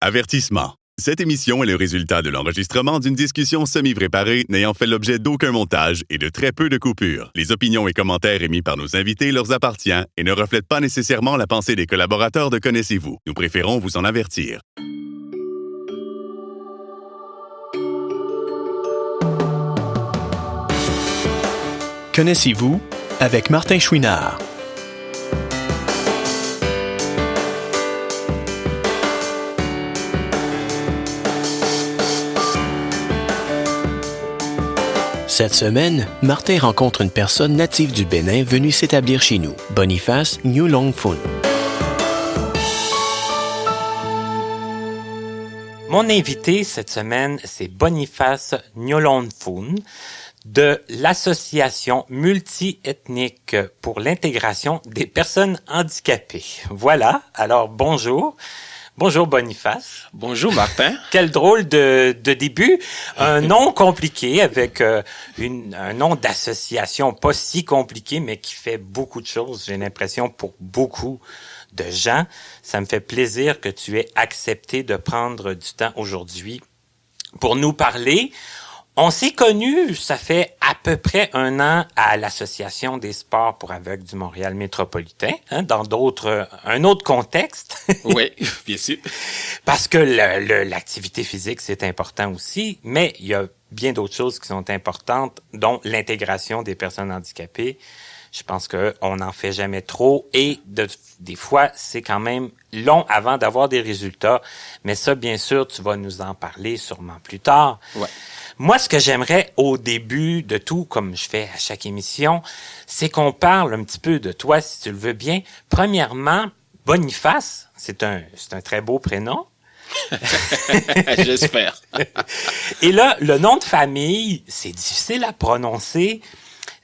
Avertissement. Cette émission est le résultat de l'enregistrement d'une discussion semi-préparée n'ayant fait l'objet d'aucun montage et de très peu de coupures. Les opinions et commentaires émis par nos invités leur appartiennent et ne reflètent pas nécessairement la pensée des collaborateurs de Connaissez-vous. Nous préférons vous en avertir. Connaissez-vous avec Martin Chouinard. Cette semaine, Martin rencontre une personne native du Bénin venue s'établir chez nous, Boniface Nyolongfoun. Mon invité cette semaine, c'est Boniface Nyolongfoun de l'Association multiethnique pour l'intégration des personnes handicapées. Voilà, alors bonjour. Bonjour Boniface. Bonjour Martin. Quel drôle de début. Un nom compliqué avec un nom d'association pas si compliqué, mais qui fait beaucoup de choses, j'ai l'impression, pour beaucoup de gens. Ça me fait plaisir que tu aies accepté de prendre du temps aujourd'hui pour nous parler. On s'est connus, ça fait à peu près 1 an à l'Association des sports pour aveugles du Montréal métropolitain, dans un autre contexte. Oui, bien sûr. Parce que l'activité physique, c'est important aussi, mais il y a bien d'autres choses qui sont importantes, dont l'intégration des personnes handicapées. Je pense qu'on n'en fait jamais trop et des fois, c'est quand même long avant d'avoir des résultats. Mais ça, bien sûr, tu vas nous en parler sûrement plus tard. Ouais. Moi, ce que j'aimerais au début de tout, comme je fais à chaque émission, c'est qu'on parle un petit peu de toi, si tu le veux bien. Premièrement, Boniface, c'est un très beau prénom. J'espère. Et là, le nom de famille, c'est difficile à prononcer.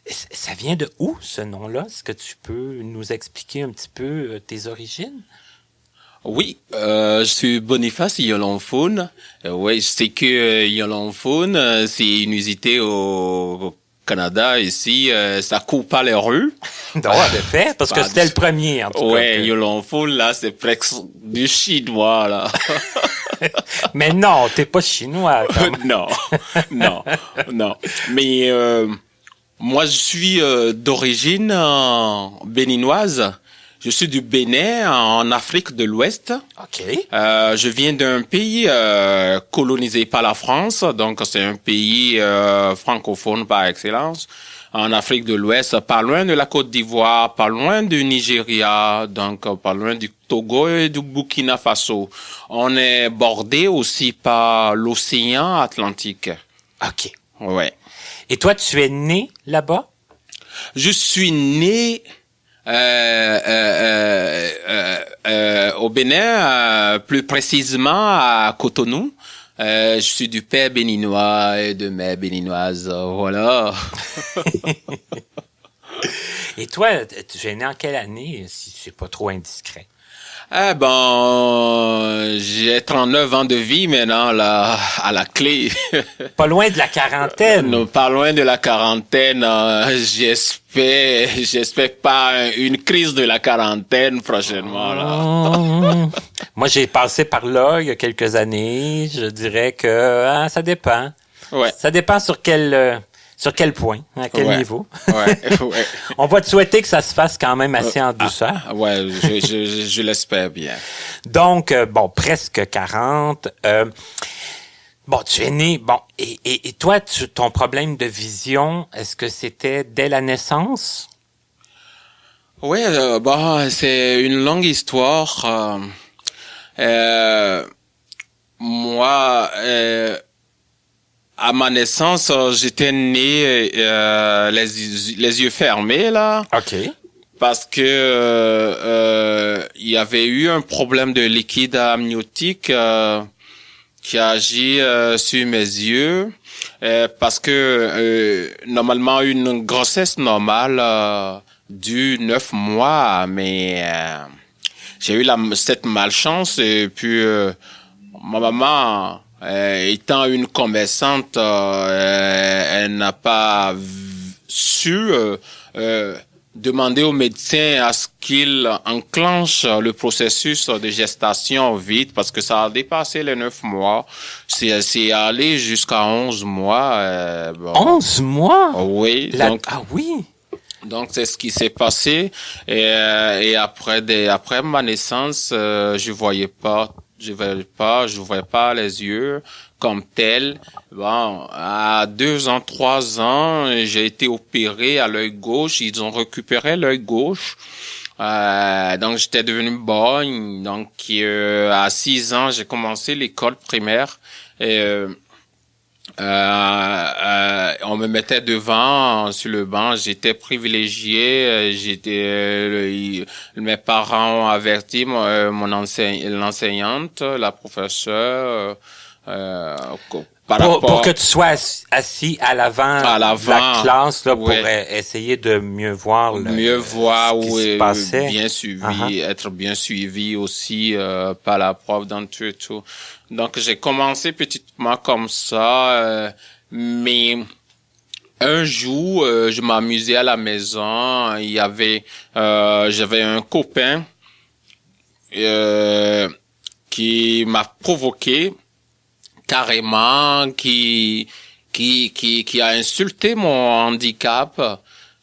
Ça vient de où, ce nom-là? Est-ce que tu peux nous expliquer un petit peu tes origines? Oui, je suis Boniface Nyolongfoun. Oui, je sais que Nyolongfoun, c'est une usité au Canada ici. Ça coupe pas les rues. Non, en effet, parce que c'était le premier, en tout cas. Ouais, Nyolongfoun, là, c'est presque du chinois, là. Mais non, t'es pas chinois. Non. Mais moi, je suis d'origine béninoise. Je suis du Bénin, en Afrique de l'Ouest. OK. Je viens d'un pays colonisé par la France, donc c'est un pays francophone par excellence. En Afrique de l'Ouest, pas loin de la Côte d'Ivoire, pas loin du Nigeria, donc pas loin du Togo et du Burkina Faso. On est bordé aussi par l'océan Atlantique. OK. Ouais. Et toi, tu es né là-bas? Je suis né au Bénin, plus précisément à Cotonou. Je suis du père béninois et de mère béninoise, voilà. Et toi, tu es né en quelle année, si c'est pas trop indiscret? J'ai 39 ans de vie maintenant, là, à la clé. Pas loin de la quarantaine. Non, pas loin de la quarantaine. J'espère pas une crise de la quarantaine prochainement, là. Moi, j'ai passé par là il y a quelques années. Je dirais que ça dépend. Ouais. Ça dépend sur quel point, à quel niveau. Ouais. On va te souhaiter que ça se fasse quand même assez en douceur. Ouais, je l'espère bien. Donc, presque 40. Tu es né. Bon, et toi, ton problème de vision, est-ce que c'était dès la naissance? Oui, c'est une longue histoire. Moi, à ma naissance, j'étais né les yeux fermés, là. OK. Parce que il y avait eu un problème de liquide amniotique qui a agi sur mes yeux. Parce que normalement, une grossesse normale dure 9 mois, mais j'ai eu cette malchance et puis ma maman, étant une commerçante, elle n'a pas su demandé au médecin à ce qu'il enclenche le processus de gestation vite parce que ça a dépassé les 9 mois. C'est allé jusqu'à 11 mois. 11 mois? Oui. Ah oui? Donc c'est ce qui s'est passé et après ma naissance, je voyais pas les yeux comme tel. Bon, à 2 ans, 3 ans, j'ai été opéré à l'œil gauche. Ils ont récupéré l'œil gauche. Donc j'étais devenu borgne. Donc à 6 ans, j'ai commencé l'école primaire. Et on me mettait devant sur le banc, j'étais privilégié, mes parents ont averti l'enseignante, la professeure, pour que tu sois assis à l'avant de la classe là, pour essayer de mieux voir ce qui se passait. Bien suivi, être bien suivi aussi par la prof d'entrée et tout. Donc j'ai commencé petitement comme ça, mais un jour je m'amusais à la maison. J'avais un copain qui m'a provoqué carrément, qui a insulté mon handicap,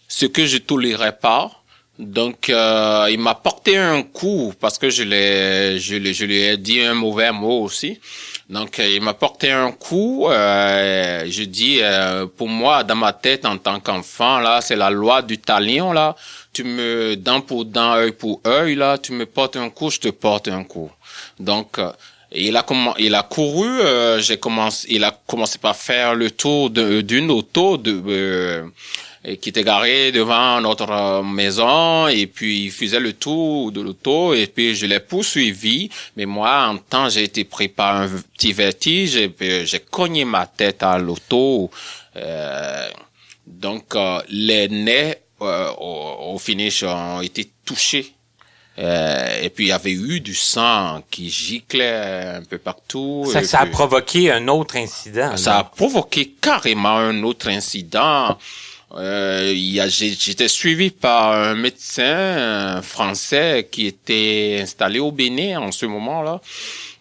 ce que je tolérais pas. Donc il m'a porté un coup parce que je lui ai dit un mauvais mot aussi. Donc il m'a porté un coup. Je dis pour moi dans ma tête en tant qu'enfant là, c'est la loi du talion là. Tu me dent pour dent, œil pour œil là. Tu me portes un coup, je te porte un coup. Donc il a couru. Il a commencé par faire le tour d'une auto qui était garée devant notre maison, et puis il faisait le tour de l'auto, et puis je l'ai poursuivi. Mais moi, en temps, j'ai été pris par un petit vertige, et puis j'ai cogné ma tête à l'auto. Donc les nez au finish ont été touchés. Et puis il y avait eu du sang qui giclait un peu partout. Ça a provoqué un autre incident. Ça a provoqué carrément un autre incident. J'étais suivi par un médecin français qui était installé au Bénin en ce moment-là.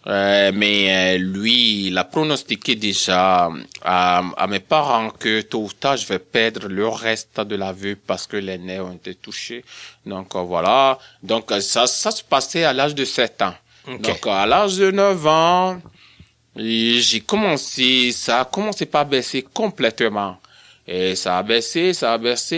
Mais lui, il a pronostiqué déjà à mes parents que tôt ou tard, je vais perdre le reste de la vue parce que les nez ont été touchés. Donc voilà. Donc ça se passait à l'âge de 7 ans. Okay. Donc à l'âge de 9 ans, ça a commencé par baisser complètement. Et ça a baissé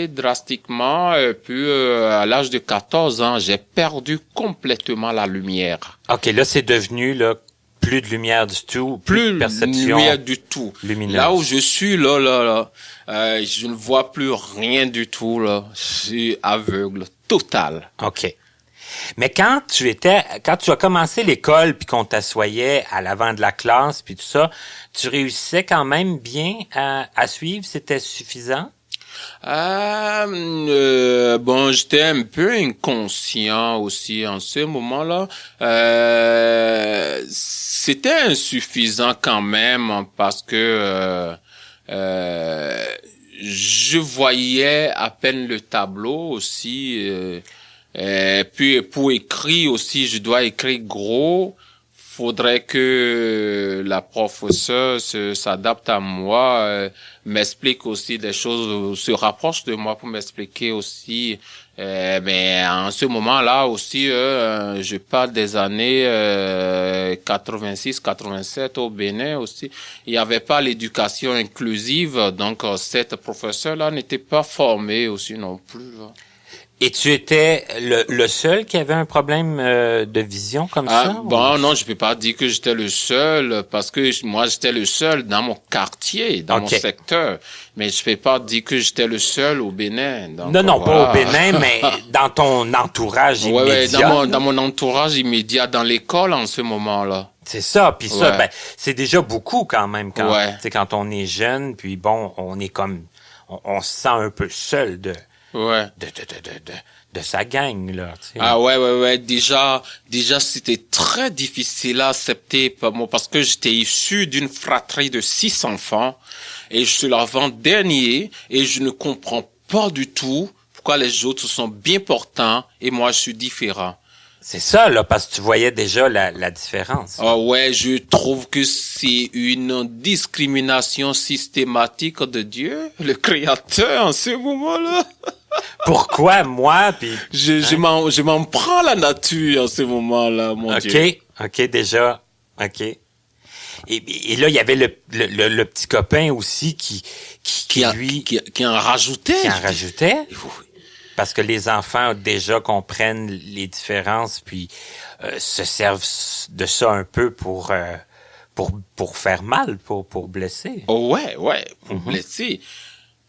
drastiquement. Puis à l'âge de 14 ans, j'ai perdu complètement la lumière. OK, là c'est devenu là plus de lumière du tout, plus de perception de lumière du tout. Lumineuse. Là où je suis là, je ne vois plus rien du tout là. Je suis aveugle total. OK. Mais quand tu as commencé l'école puis qu'on t'assoyait à l'avant de la classe puis tout ça, tu réussissais quand même bien à suivre, c'était suffisant? Bon, j'étais un peu inconscient aussi en ce moment-là. C'était insuffisant quand même parce que je voyais à peine le tableau aussi. Puis pour écrire aussi, je dois écrire gros. Faudrait que la professeure s'adapte à moi, m'explique aussi des choses, se rapproche de moi pour m'expliquer aussi. Mais en ce moment-là aussi, je parle des années 86-87 au Bénin aussi. Il n'y avait pas l'éducation inclusive, donc cette professeure-là n'était pas formée aussi non plus. Là. Et tu étais le seul qui avait un problème de vision comme ça? Bon, non, je peux pas dire que j'étais le seul, parce que moi, j'étais le seul dans mon quartier, dans mon secteur. Mais je peux pas dire que j'étais le seul au Bénin. Donc, non, pas au Bénin, mais dans ton entourage immédiat. Ouais, dans mon entourage immédiat, dans l'école en ce moment-là. C'est ça, puis ça, c'est déjà beaucoup quand même quand on est jeune, puis bon, on est comme, on se sent un peu seul de sa gang, là. T'sais. Ah ouais. Déjà, c'était très difficile à accepter pour moi parce que j'étais issu d'une fratrie de 6 enfants et je suis l'avant-dernier et je ne comprends pas du tout pourquoi les autres sont bien portants et moi je suis différent. C'est ça, là, parce que tu voyais déjà la différence. Ah ouais, je trouve que c'est une discrimination systématique de Dieu, le Créateur, en ce moment-là. Pourquoi moi, puis... Je m'en prends la nature en ce moment-là, mon Dieu. OK, déjà, OK. Et là, il y avait le petit copain aussi qui en rajoutait. Qui en rajoutait. Oui. Parce que les enfants déjà comprennent les différences, puis se servent de ça un peu pour faire mal, pour blesser. Oh ouais, pour blesser.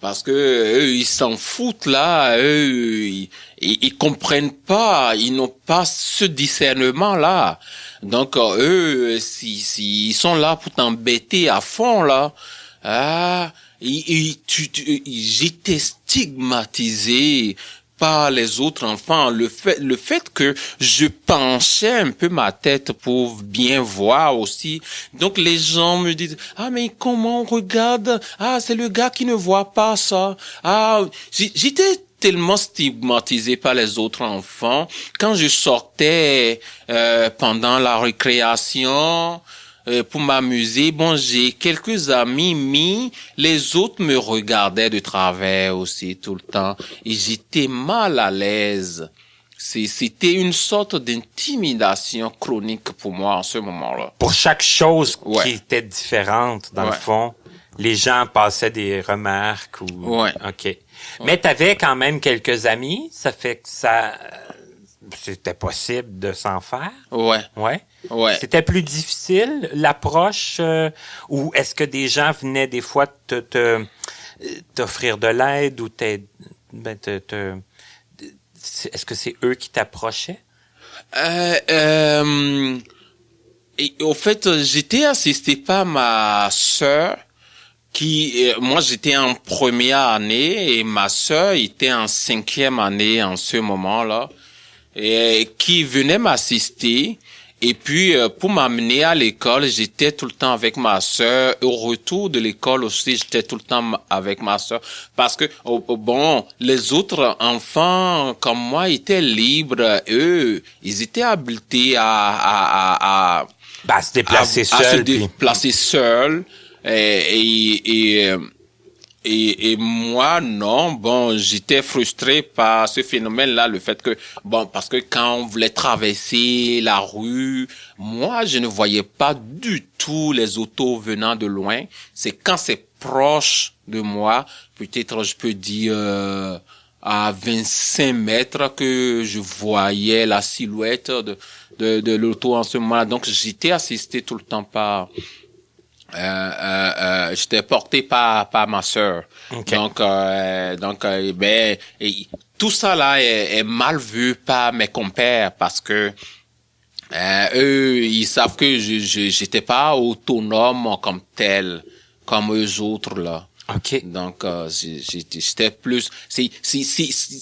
Parce que eux, ils s'en foutent là, eux, ils comprennent pas, ils n'ont pas ce discernement là. Donc eux, ils sont là pour t'embêter à fond là. J'étais stigmatisé par les autres enfants. Le fait que je penchais un peu ma tête pour bien voir aussi. Donc les gens me disent, mais comment on regarde? C'est le gars qui ne voit pas ça. J'étais tellement stigmatisé par les autres enfants. Quand je sortais pendant la récréation pour m'amuser, j'ai quelques amis, mais les autres me regardaient de travers aussi tout le temps et j'étais mal à l'aise. C'était une sorte d'intimidation chronique pour moi en ce moment-là. Pour chaque chose qui était différente, dans le fond, les gens passaient des remarques ou... Ouais. OK. Mais t'avais quand même quelques amis, ça fait que c'était possible de s'en faire? Ouais. C'était plus difficile, l'approche, ou est-ce que des gens venaient des fois t'offrir de l'aide ou est-ce que c'est eux qui t'approchaient? Et au fait, j'étais assisté par ma sœur moi j'étais en première année et ma sœur était en 5e année en ce moment-là, et qui venait m'assister. Et puis, pour m'amener à l'école, j'étais tout le temps avec ma sœur. Au retour de l'école aussi, j'étais tout le temps avec ma sœur. Parce que, les autres enfants, comme moi, étaient libres. Eux, ils étaient habilités à se déplacer seuls. À se déplacer seuls. Et moi, non, j'étais frustré par ce phénomène-là, le fait que, parce que quand on voulait traverser la rue, moi, je ne voyais pas du tout les autos venant de loin. C'est quand c'est proche de moi, peut-être je peux dire à 25 mètres que je voyais la silhouette de l'auto en ce moment-là. Donc, j'étais assisté tout le temps par... j'étais porté par ma sœur. Okay. Donc tout ça là est mal vu par mes compères parce que eux ils savent que j'étais pas autonome comme tel comme eux autres là. OK. Donc j'étais plus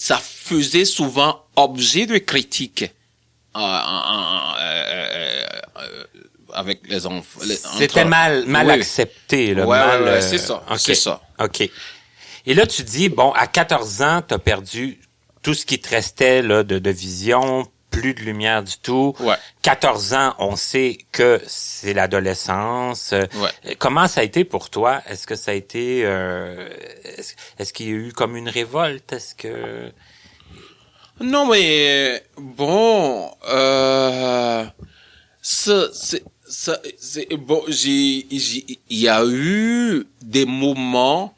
ça faisait souvent objet de critique avec les enfants. C'était mal accepté, là. Ouais, c'est ça. Okay. C'est ça. OK. Et là, tu dis, à 14 ans, t'as perdu tout ce qui te restait, là, de vision, plus de lumière du tout. Ouais. 14 ans, on sait que c'est l'adolescence. Ouais. Comment ça a été pour toi? Est-ce que ça a été, est-ce qu'il y a eu comme une révolte? Est-ce que... Non, mais, il y a eu des moments,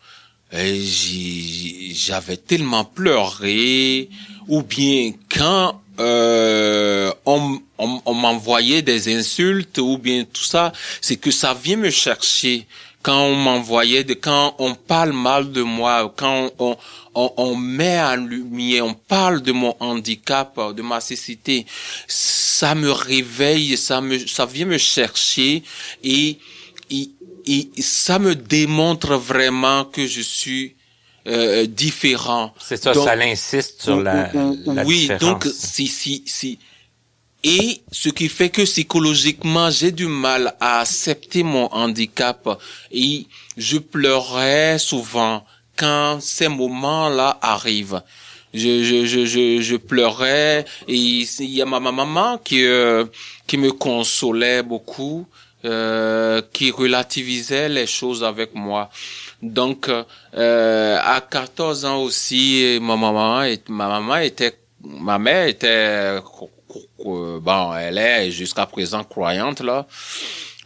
j'avais tellement pleuré, ou bien quand on m'envoyait des insultes, ou bien tout ça, c'est que ça vient me chercher. Quand on parle mal de moi, quand on met en lumière, on parle de mon handicap, de ma cécité, ça me réveille, ça vient me chercher et ça me démontre vraiment que je suis différent. C'est ça, donc, ça l'insiste sur la oui, différence. Donc si. Et ce qui fait que psychologiquement, j'ai du mal à accepter mon handicap et je pleurais souvent quand ces moments-là arrivent. je pleurais et il y a ma maman qui me consolait beaucoup, qui relativisait les choses avec moi. Donc à 14 ans aussi, ma mère était bon, elle est jusqu'à présent croyante là.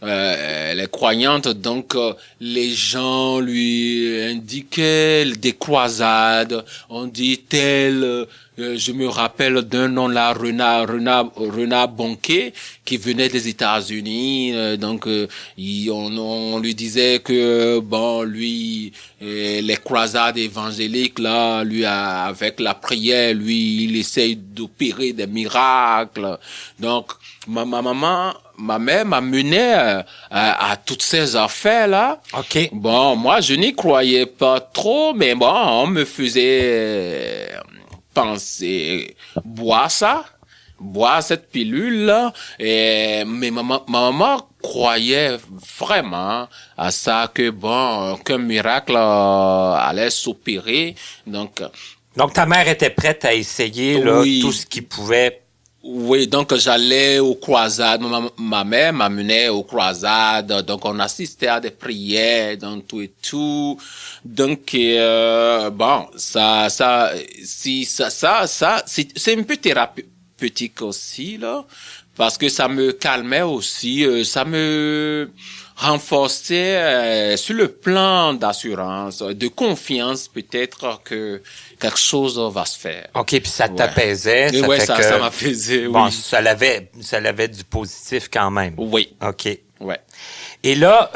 Elle est croyante, donc les gens lui indiquaient des croisades. On dit tel, je me rappelle d'un nom là, Renard Bonquet, qui venait des États-Unis. Donc on lui disait que bon, lui, les croisades évangéliques là, lui avec la prière, lui, il essaye d'opérer des miracles. Donc ma mère m'a mené à toutes ces affaires-là. OK. Bon, moi, je n'y croyais pas trop, mais bon, on me faisait penser, bois cette pilule-là. Mais ma maman croyait vraiment à ça, que bon, qu'un miracle allait s'opérer. Donc ta mère était prête à essayer là, oui. tout ce qui pouvait. Oui, donc j'allais aux croisades. Ma mère m'amenait aux croisades. Donc on assistait à des prières, donc tout et tout. Donc bon, ça, c'est un peu thérapeutique aussi là, parce que ça me calmait aussi, ça me renforçait sur le plan d'assurance, de confiance peut-être que quelque chose va se faire. OK, puis ça t'apaisait. Ouais, ça m'apaisait, oui. Bon, ça l'avait du positif quand même. Oui. OK. Ouais. Et là,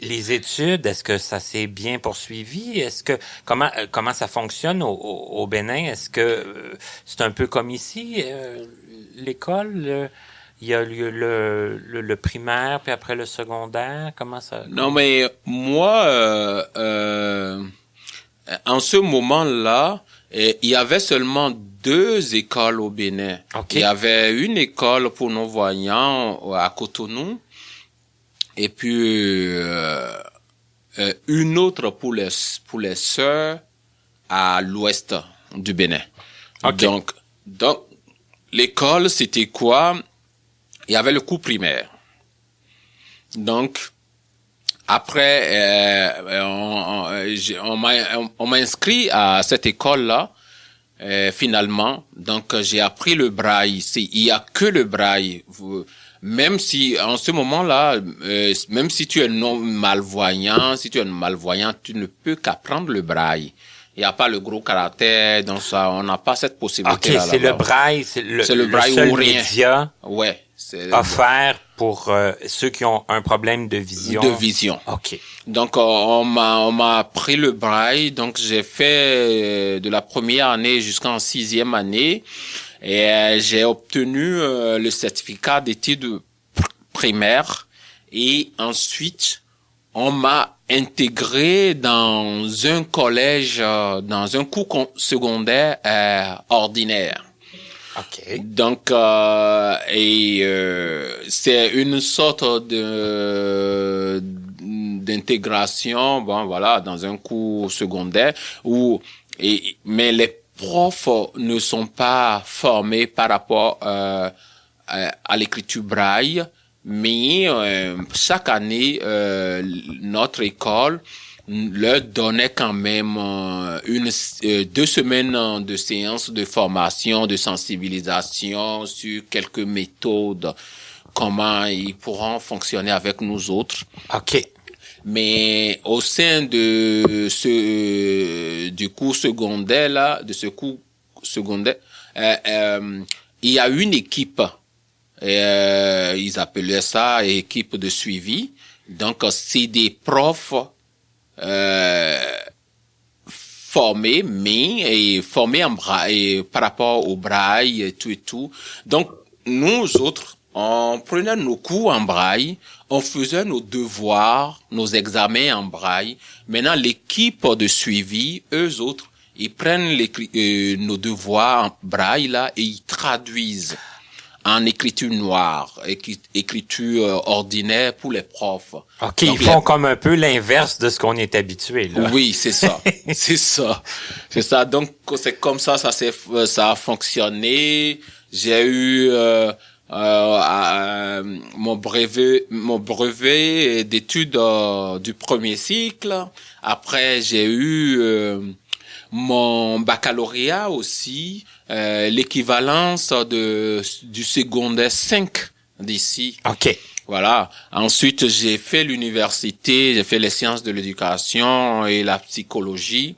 les études, est-ce que ça s'est bien poursuivi? Est-ce que comment ça fonctionne au Bénin? Est-ce que c'est un peu comme ici, l'école? Il y a le primaire, puis après le secondaire. Comment ça? Non, mais moi, en ce moment-là, il y avait seulement 2 écoles au Bénin. Okay. Il y avait une école pour non-voyants à Cotonou, et puis une autre pour les sœurs à l'ouest du Bénin. Okay. Donc l'école, c'était quoi? Il y avait le cours primaire. Donc après, on m'a inscrit à cette école-là, finalement. Donc, j'ai appris le braille. Il y a que le braille. Même si, en ce moment-là, même si tu es malvoyant, tu ne peux qu'apprendre le braille. Il n'y a pas le gros caractère, donc ça, on n'a pas cette possibilité. OK, c'est le braille, c'est le braille seul média. Ouais. Offert pour ceux qui ont un problème de vision. De vision. OK. Donc on m'a appris le braille. Donc j'ai fait de la première année jusqu'en 6e année et j'ai obtenu le certificat d'études primaires et ensuite on m'a intégré dans un collège, dans un cours secondaire ordinaire. OK. Donc c'est une sorte d'intégration, bon voilà, dans un cours secondaire mais les profs ne sont pas formés par rapport à l'écriture braille, mais chaque année notre école leur donnait quand même 2 semaines de séances de formation, de sensibilisation sur quelques méthodes, comment ils pourront fonctionner avec nous autres. OK. Mais au sein de du cours secondaire là, il y a une équipe. Ils appelaient ça équipe de suivi. Donc c'est des profs formés, mais formés en braille, par rapport au braille et tout. Donc, nous autres, on prenait nos cours en braille, on faisait nos devoirs, nos examens en braille. Maintenant, l'équipe de suivi, eux autres, ils prennent nos devoirs en braille là et ils traduisent en écriture noire, écriture ordinaire pour les profs. OK, donc, ils font comme un peu l'inverse de ce qu'on est habitué, là. Oui, c'est ça. C'est ça. Donc, c'est comme ça ça a fonctionné. J'ai eu, mon brevet d'études du premier cycle. Après, j'ai eu mon baccalauréat aussi, l'équivalence du secondaire 5 d'ici. OK. Voilà. Ensuite, j'ai fait l'université, j'ai fait les sciences de l'éducation et la psychologie.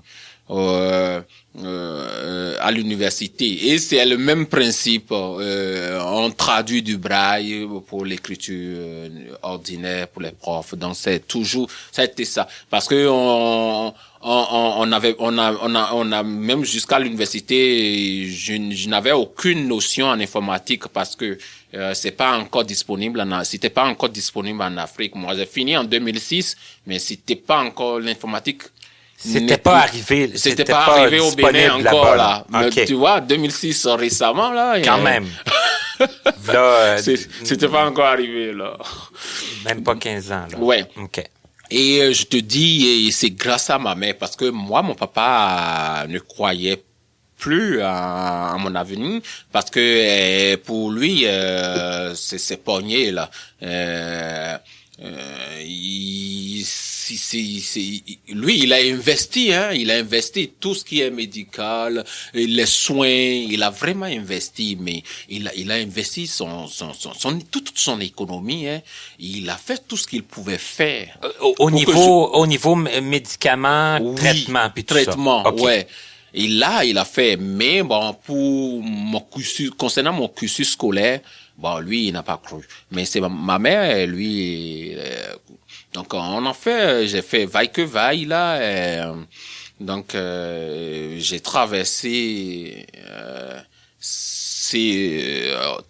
À l'université, et c'est le même principe. On traduit du braille pour l'écriture ordinaire pour les profs. Donc c'est toujours, ça a été ça, parce que on a même jusqu'à l'université, je n'avais aucune notion en informatique parce que c'était pas encore disponible en Afrique. Moi, j'ai fini en 2006, mais c'était pas encore l'informatique. C'était pas arrivé au Bénin encore, là. Okay. Mais tu vois, 2006, récemment, là. Quand même. Là, c'était pas encore arrivé, là. Même pas 15 ans, là. Ouais. OK. Et je te dis, c'est grâce à ma mère, parce que moi, mon papa ne croyait plus à mon avenir, parce que pour lui, c'est pogné, là. Lui, il a investi tout ce qui est médical, les soins, il a vraiment investi, mais il a investi toute son économie, hein. Il a fait tout ce qu'il pouvait faire. Au niveau médicaments, oui, traitement, puis tout traitement, ça. Okay. Ouais. Et là, il a fait, mais bon, concernant mon cursus scolaire, bon, lui, il n'a pas cru. Mais c'est ma mère, lui, donc j'ai fait vaille que vaille, là, donc j'ai traversé cet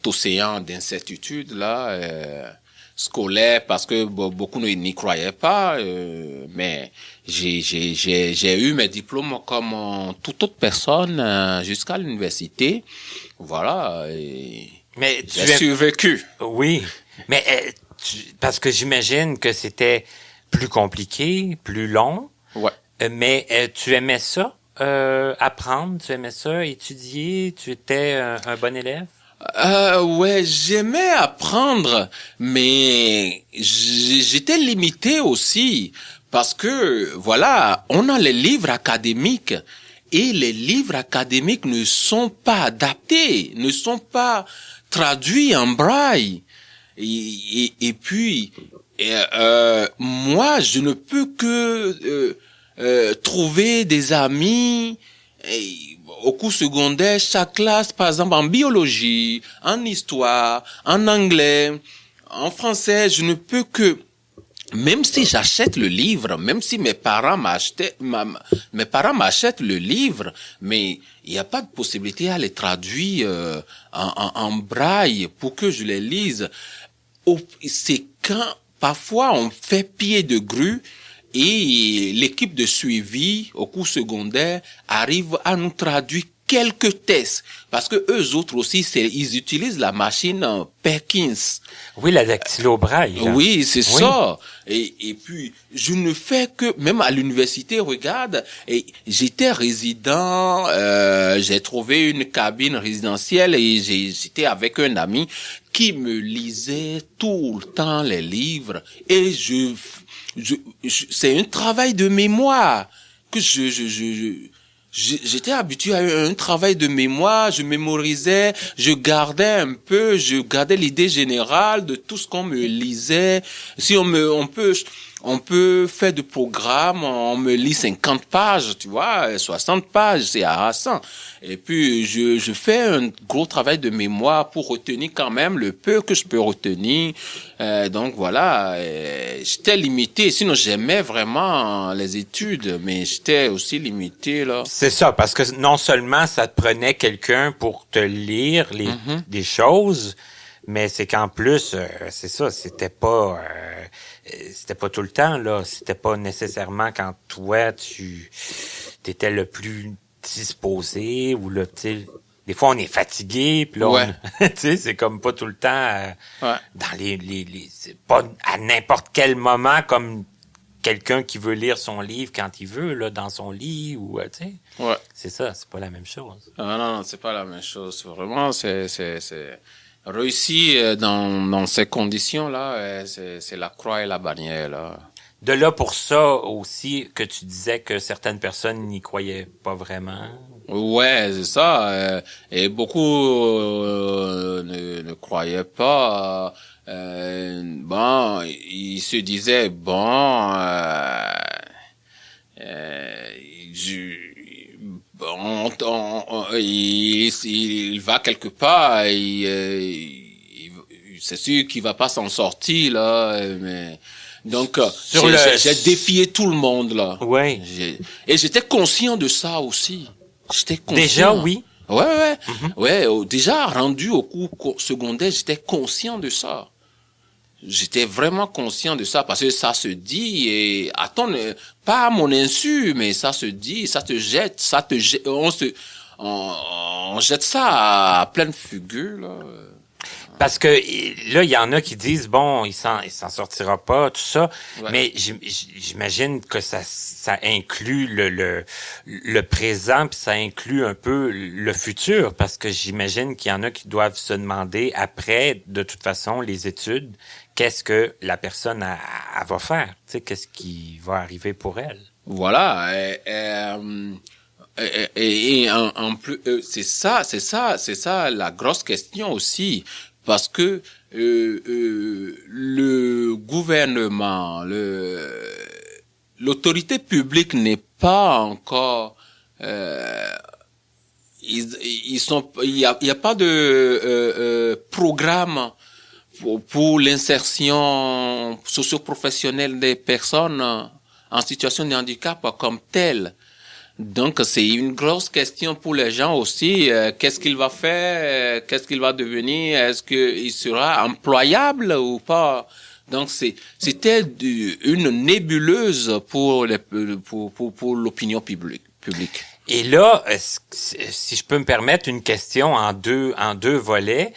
océan d'incertitude, là, scolaire, parce que beaucoup n'y croyaient pas, mais j'ai eu mes diplômes comme toute autre personne jusqu'à l'université, voilà. Mais j'ai survécu. Oui, mais parce que j'imagine que c'était plus compliqué, plus long. Ouais. Mais tu aimais ça, apprendre, tu aimais ça, étudier, tu étais un bon élève? Ouais, j'aimais apprendre, mais j'étais limité aussi parce que voilà, on a les livres académiques et les livres académiques ne sont pas adaptés, ne sont pas traduits en braille. Et puis moi, je ne peux que trouver des amis. Au cours secondaire, chaque classe, par exemple, en biologie, en histoire, en anglais, en français, je ne peux que, même si j'achète le livre, même si mes parents m'achètent le livre, mais il n'y a pas de possibilité à les traduire en braille pour que je les lise. C'est quand, parfois, on fait pied de grue, et l'équipe de suivi au cours secondaire arrive à nous traduire quelques tests. Parce que eux autres aussi, ils utilisent la machine Perkins. Oui, la dactylo-braille. Hein? Oui, c'est ça. Et puis, je ne fais que, même à l'université, regarde, et j'étais résident, j'ai trouvé une cabine résidentielle et j'étais avec un ami qui me lisait tout le temps les livres et c'est un travail de mémoire que j'étais habitué à un travail de mémoire, je mémorisais, je gardais l'idée générale de tout ce qu'on me lisait. Si on peut faire de programmes, on me lit 50 pages, tu vois, 60 pages, c'est harassant. Et puis, je fais un gros travail de mémoire pour retenir quand même le peu que je peux retenir. Donc voilà, j'étais limité. Sinon, j'aimais vraiment les études, mais j'étais aussi limité, là. C'est ça, parce que non seulement ça te prenait quelqu'un pour te lire des choses, mais c'est qu'en plus, c'est ça, c'était pas tout le temps, là. C'était pas nécessairement quand toi, tu étais le plus disposé ou le, tu sais, des fois, on est fatigué, puis là, Ouais. tu sais, c'est comme pas tout le temps Ouais. dans c'est pas à n'importe quel moment comme quelqu'un qui veut lire son livre quand il veut, là, dans son lit, ou, tu sais. Ouais. C'est ça, c'est pas la même chose. Ah non, c'est pas la même chose. Vraiment, c'est réussi dans ces conditions-là, c'est la croix et la bannière, là. De là pour ça aussi que tu disais que certaines personnes n'y croyaient pas vraiment. Ouais, c'est ça. Et beaucoup ne croyaient pas. Bon, ils se disaient il va quelque part, c'est sûr qu'il va pas s'en sortir là, mais donc j'ai défié tout le monde là. Ouais. Et j'étais conscient de ça aussi. J'étais conscient. Déjà, oui. Ouais. Déjà rendu au cours secondaire, j'étais conscient de ça. J'étais vraiment conscient de ça parce que ça se dit et attends, pas à mon insu, mais ça se dit, ça te jette, on jette ça à pleine figure là. Parce que là, il y en a qui disent bon, il s'en sortira pas, tout ça. Ouais. Mais j'imagine que ça inclut le présent, puis ça inclut un peu le futur, parce que j'imagine qu'il y en a qui doivent se demander après, de toute façon, les études, qu'est-ce que la personne elle va faire, tu sais, qu'est-ce qui va arriver pour elle. Voilà. Et en plus, c'est ça la grosse question aussi. Parce que le gouvernement, l'autorité publique n'est pas encore, il y a pas de programme pour l'insertion socio-professionnelle des personnes en situation de handicap comme telle. Donc, c'est une grosse question pour les gens aussi. Qu'est-ce qu'il va faire? Qu'est-ce qu'il va devenir? Est-ce qu'il sera employable ou pas? Donc, c'était une nébuleuse pour l'opinion publique. Et là, si je peux me permettre une question en deux volets,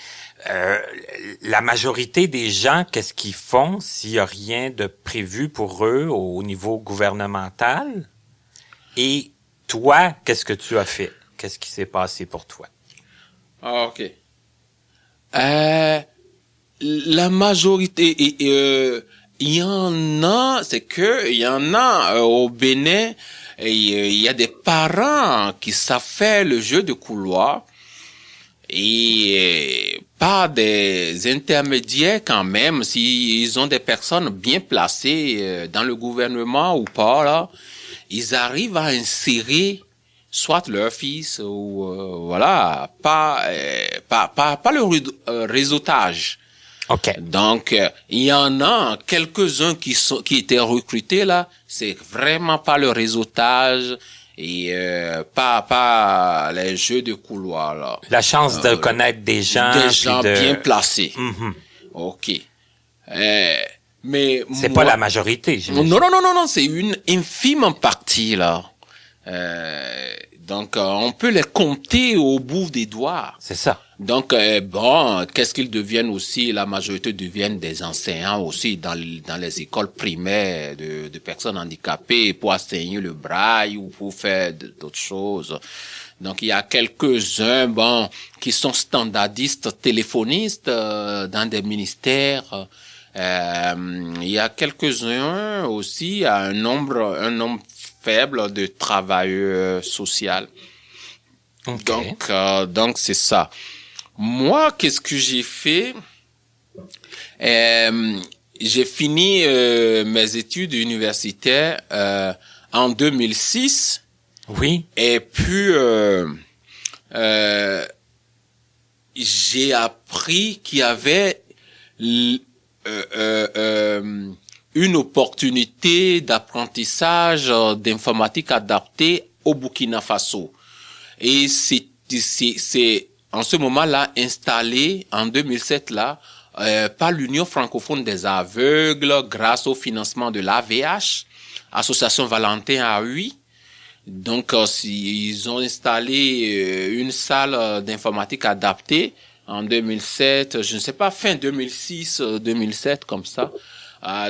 la majorité des gens, qu'est-ce qu'ils font s'il y a rien de prévu pour eux au niveau gouvernemental? Et toi, qu'est-ce que tu as fait? Qu'est-ce qui s'est passé pour toi? Ah, OK. La majorité, il y en a, au Bénin, il y a des parents qui savent faire le jeu de couloir et pas des intermédiaires quand même, s'ils ont des personnes bien placées dans le gouvernement ou pas, là. Ils arrivent à insérer soit leur fils ou voilà, pas le réseautage. OK. Donc il y en a quelques-uns qui étaient recrutés là, c'est vraiment pas le réseautage et pas les jeux de couloir là. La chance de connaître des gens bien placés. Mm-hmm. OK. Mais c'est pas la majorité, j'imagine. Non, c'est une infime partie là. Donc on peut les compter au bout des doigts. C'est ça. Donc qu'est-ce qu'ils deviennent aussi? La majorité deviennent des enseignants aussi dans les écoles primaires de personnes handicapées pour enseigner le braille ou pour faire d'autres choses. Donc il y a quelques-uns qui sont standardistes téléphonistes dans des ministères. Il y a quelques-uns aussi, un nombre faible de travailleurs sociaux. Okay. Donc c'est ça. Moi, qu'est-ce que j'ai fait? J'ai fini mes études universitaires en 2006. Oui. Et puis j'ai appris qu'il y avait une opportunité d'apprentissage d'informatique adaptée au Burkina Faso. Et c'est en ce moment-là installé en 2007 là par l'Union francophone des aveugles grâce au financement de l'AVH, Association Valentin à Huy. Donc, ils ont installé une salle d'informatique adaptée en 2007, je ne sais pas, fin 2006, 2007, comme ça.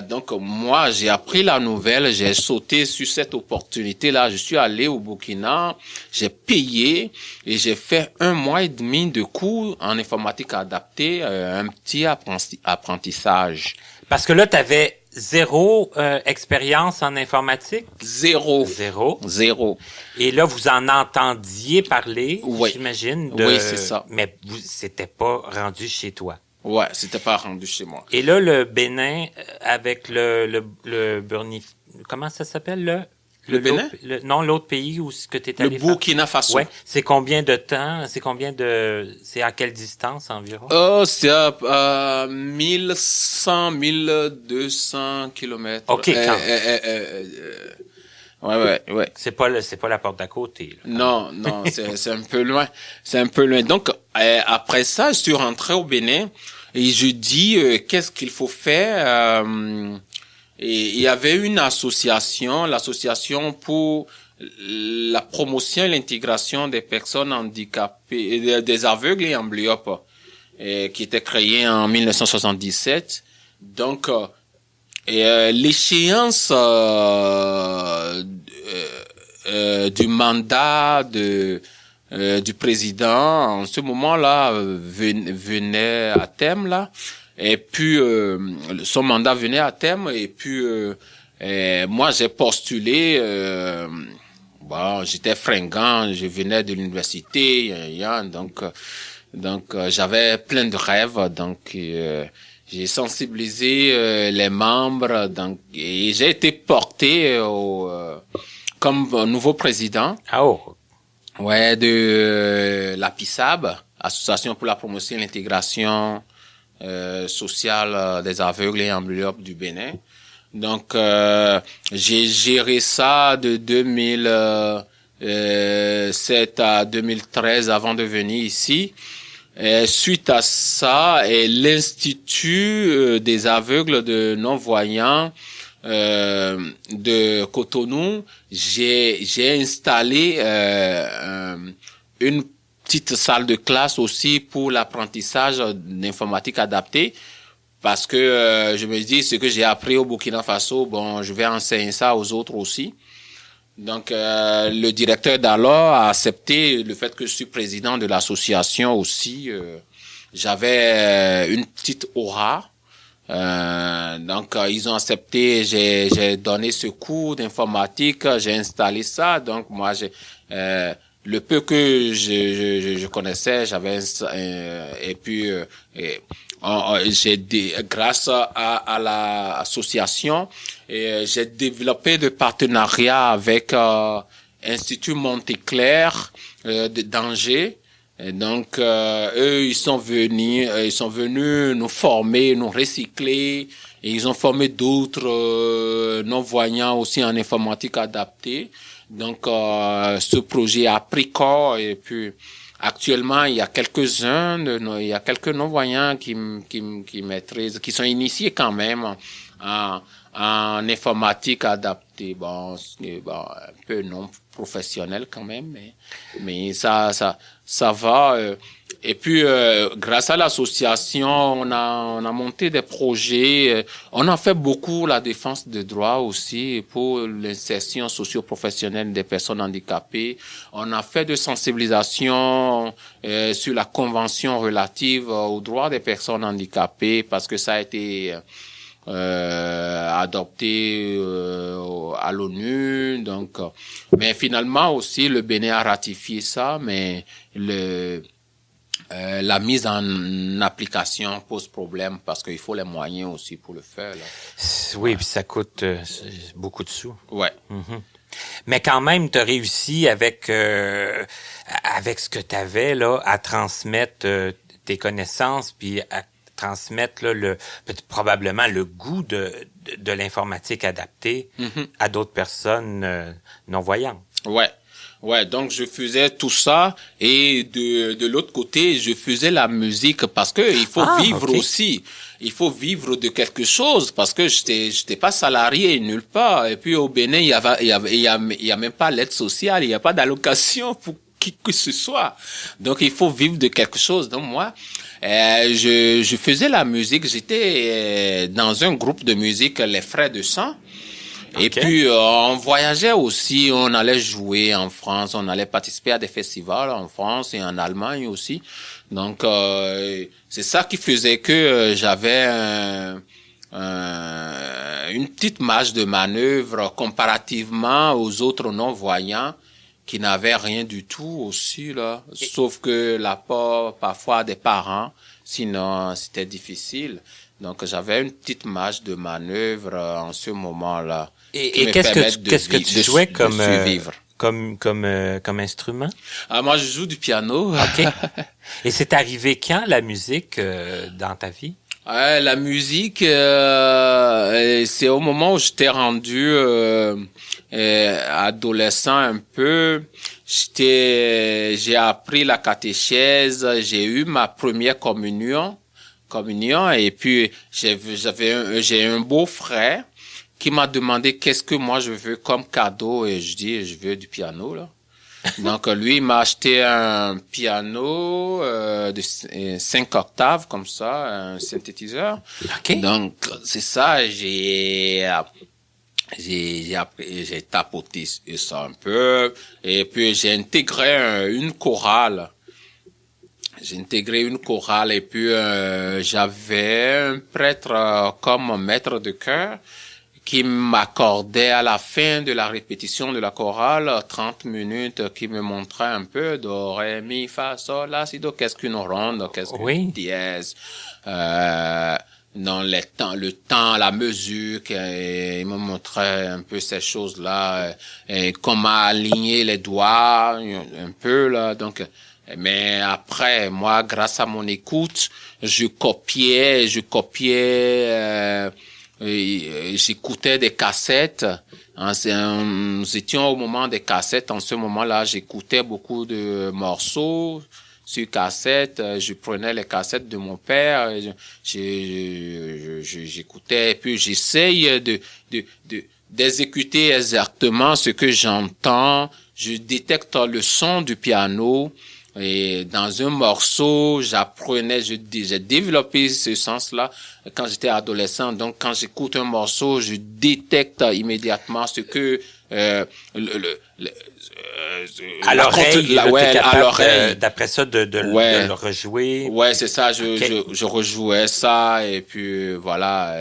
Donc, moi, j'ai appris la nouvelle, j'ai sauté sur cette opportunité-là. Je suis allé au Burkina, j'ai payé et j'ai fait 1 mois et demi de cours en informatique adaptée, un petit apprentissage. Parce que là, tu avais 0 expérience en informatique? Zéro. Et là, vous en entendiez parler, Oui. j'imagine. Oui, c'est ça. Mais c'était pas rendu chez toi. Ouais, c'était pas rendu chez moi. Et là, le Bénin, avec le comment ça s'appelle, Le Bénin? Non, l'autre pays où ce que tu es Le allé faire. Burkina Faso. Ouais. C'est combien de temps? C'est à quelle distance environ? C'est à 1100, 1200 kilomètres. OK, quand Ouais. C'est pas la porte d'à côté, là. Non, c'est un peu loin. C'est un peu loin. Donc, après ça, je suis rentré au Bénin et je dis, qu'est-ce qu'il faut faire? Et il y avait une association, l'association pour la promotion et l'intégration des personnes handicapées, des aveugles et amblyopes, qui était créée en 1977. Donc, l'échéance du mandat du président en ce moment-là venait à terme là. Et puis, son mandat venait à terme. Et puis, moi, j'ai postulé. J'étais fringant. Je venais de l'université. Donc, j'avais plein de rêves. Donc, j'ai sensibilisé les membres. Donc, et j'ai été porté comme nouveau président. Ah oh. Ouais, de la PISAB, Association pour la promotion et l'intégration sociale des aveugles et amblyopes du Bénin. Donc, j'ai géré ça de 2007 à 2013 avant de venir ici. Et suite à ça, l'Institut des aveugles de non-voyants de Cotonou, j'ai installé une petite salle de classe aussi pour l'apprentissage d'informatique adaptée, parce que je me dis, ce que j'ai appris au Burkina Faso, je vais enseigner ça aux autres aussi. Donc, le directeur d'alors a accepté le fait que je suis président de l'association aussi. J'avais une petite aura. Donc, ils ont accepté, j'ai donné ce cours d'informatique, j'ai installé ça. Donc, moi, le peu que je connaissais, j'avais et puis grâce à l'association, j'ai développé des partenariats avec Institut Montéclair d'Angers. Et donc, eux, ils sont venus nous former, nous recycler, et ils ont formé d'autres non-voyants aussi en informatique adaptée. Donc, ce projet a pris corps, et puis actuellement, il y a quelques non-voyants qui maîtrisent, qui sont initiés quand même en informatique adaptée. Un peu non professionnel quand même, mais ça va. Et puis, grâce à l'association, on a monté des projets. On a fait beaucoup la défense des droits aussi pour l'insertion socio-professionnelle des personnes handicapées. On a fait de sensibilisation sur la convention relative aux droits des personnes handicapées, parce que ça a été adopté à l'ONU. Donc, mais finalement aussi, le Bénin a ratifié ça, mais la mise en application pose problème, parce qu'il faut les moyens aussi pour le faire, là. Oui, puis ça coûte beaucoup de sous. Ouais. Mm-hmm. Mais quand même, tu as réussi avec ce que tu avais là à transmettre tes connaissances, puis à transmettre là, probablement le goût de l'informatique adaptée à d'autres personnes non-voyantes. Ouais. Ouais, donc je faisais tout ça et de l'autre côté, je faisais la musique parce que il faut vivre aussi. Il faut vivre de quelque chose parce que j'étais pas salarié nulle part. Et puis au Bénin, il y a même pas l'aide sociale, il y a pas d'allocation pour qui que ce soit. Donc il faut vivre de quelque chose. Donc moi, je faisais la musique. J'étais dans un groupe de musique, les Frères de Sang. Et puis, on voyageait aussi, on allait jouer en France, on allait participer à des festivals en France et en Allemagne aussi. Donc, c'est ça qui faisait que j'avais une petite marge de manœuvre comparativement aux autres non-voyants qui n'avaient rien du tout aussi, là. Sauf que l'apport, parfois, des parents, sinon, c'était difficile. Donc, j'avais une petite marge de manœuvre en ce moment-là. Et qu'est-ce que tu jouais comme instrument? Ah, moi, je joue du piano. OK. Et c'est arrivé quand, la musique, dans ta vie? La musique, c'est au moment où j'étais rendu adolescent un peu. J'ai appris la catéchèse, j'ai eu ma première communion, et puis j'ai un beau-frère qui m'a demandé qu'est-ce que moi je veux comme cadeau, et je dis je veux du piano là. Donc lui il m'a acheté un piano de 5 octaves comme ça, un synthétiseur. Okay. Donc c'est ça, j'ai tapoté ça un peu, et puis j'ai intégré une chorale. Et puis j'avais un prêtre comme maître de chœur qui m'accordait à la fin de la répétition de la chorale 30 minutes, qui me montrait un peu do, ré, mi, fa, sol, la, si, do, qu'est-ce qu'une ronde, qu'est-ce qu'une dièse, dans le temps, la mesure, il me montrait un peu ces choses-là, et comment aligner les doigts, un peu, là, donc, mais après, moi, grâce à mon écoute, j'écoutais des cassettes. Nous étions au moment des cassettes. En ce moment-là, j'écoutais beaucoup de morceaux sur cassette. Je prenais les cassettes de mon père. J'écoutais, et puis j'essaye d'exécuter exactement ce que j'entends. Je détecte le son du piano. Et dans un morceau, j'ai développé ce sens-là quand j'étais adolescent. Donc, quand j'écoute un morceau, je détecte immédiatement ce que à l'oreille, à l'oreille. D'après ça, de le rejouer. Ouais, c'est ça. Je rejouais ça, et puis voilà.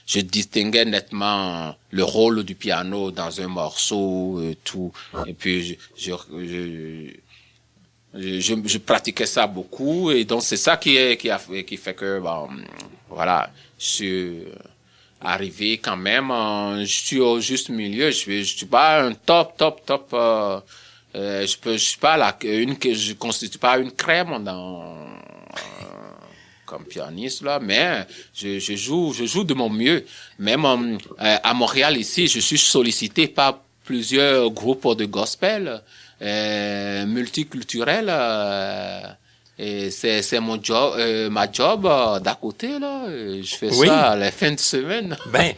Je distinguais nettement le rôle du piano dans un morceau et tout. Et puis je pratiquais ça beaucoup, et donc c'est ça qui fait que voilà, je suis arrivé quand même, je suis au juste milieu. Je suis pas un top je suis pas je constitue pas une crème comme pianiste là, mais je joue de mon mieux. Même à Montréal ici, je suis sollicité par plusieurs groupes de gospel multiculturel, et c'est mon job, ma job d'à côté là. Je fais ça à la fin de semaine. Mais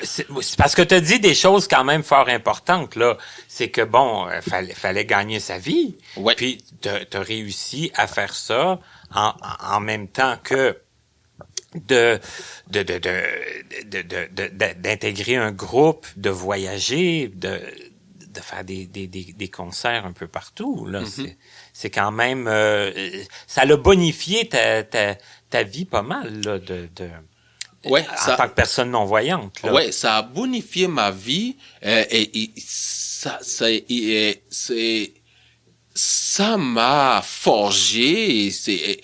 c'est parce que tu as dit des choses quand même fort importantes là. C'est que bon, fallait gagner sa vie. Ouais. Puis t'as réussi à faire ça en même temps que d'intégrer un groupe, de voyager, de faire des concerts un peu partout là. Mm-hmm. C'est quand même ça l'a bonifié ta vie pas mal là, en tant que personne non voyante là. Ouais, ça a bonifié ma vie, et ça m'a forgé, et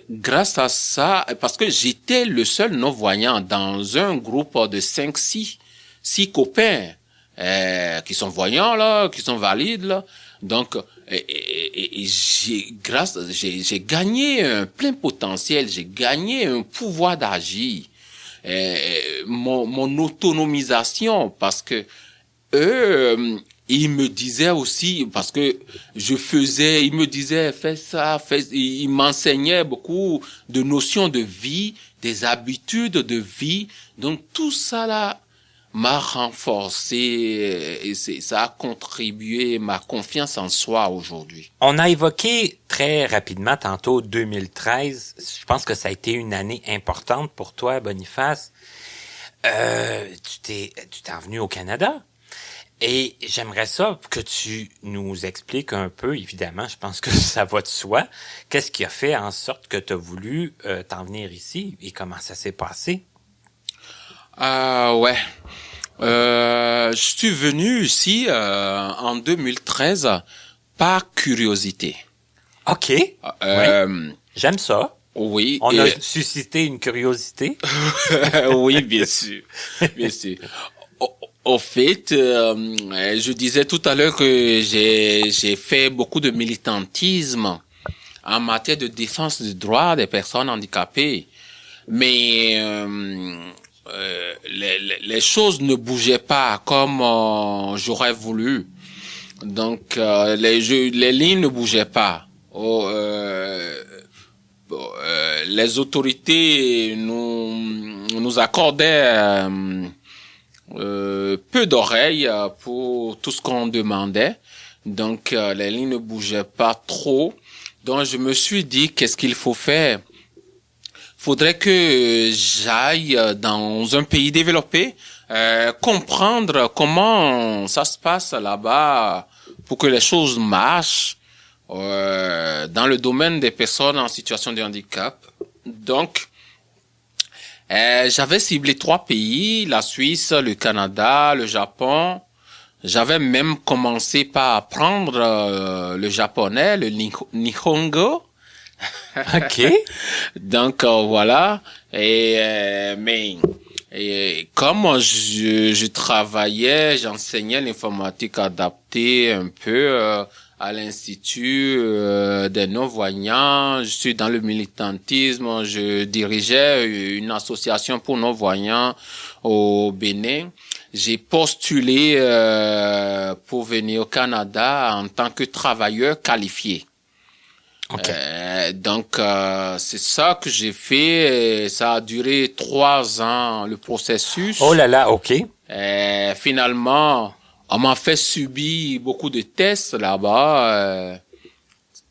grâce à ça, parce que j'étais le seul non-voyant dans un groupe de 6 copains qui sont voyants là, qui sont valides là. Donc j'ai gagné un plein potentiel, j'ai gagné un pouvoir d'agir, mon autonomisation, parce que eux il me disait aussi, parce que il me disait, fais ça, il m'enseignait beaucoup de notions de vie, des habitudes de vie. Donc, tout ça là m'a renforcé et ça a contribué ma confiance en soi aujourd'hui. On a évoqué très rapidement tantôt 2013. Je pense que ça a été une année importante pour toi, Boniface. Tu t'es revenu au Canada. Et j'aimerais ça que tu nous expliques un peu, évidemment, je pense que ça va de soi, qu'est-ce qui a fait en sorte que tu as voulu t'en venir ici et comment ça s'est passé? Ouais. Je suis venu ici en 2013 par curiosité. OK. Oui. J'aime ça. Oui. On a suscité une curiosité. Oui, bien sûr. Bien sûr. Au fait, je disais tout à l'heure que j'ai fait beaucoup de militantisme en matière de défense des droits des personnes handicapées. Mais les choses ne bougeaient pas comme j'aurais voulu. Donc les lignes ne bougeaient pas. Les autorités nous accordaient peu d'oreilles pour tout ce qu'on demandait. Donc les lignes ne bougeaient pas trop. Donc je me suis dit, qu'est-ce qu'il faut faire? Faudrait que j'aille dans un pays développé, comprendre comment ça se passe là-bas pour que les choses marchent dans le domaine des personnes en situation de handicap. Donc, j'avais ciblé 3 pays, la Suisse, le Canada, le Japon. J'avais même commencé par apprendre le japonais, le Nihongo. OK. Donc voilà. Et comme je travaillais, j'enseignais l'informatique adaptée un peu à l'Institut des non-voyants. Je suis dans le militantisme. Je dirigeais une association pour non-voyants au Bénin. J'ai postulé pour venir au Canada en tant que travailleur qualifié. Okay. Donc c'est ça que j'ai fait. Ça a duré 3 ans le processus. Oh là là, OK. Finalement, on m'a fait subir beaucoup de tests là-bas,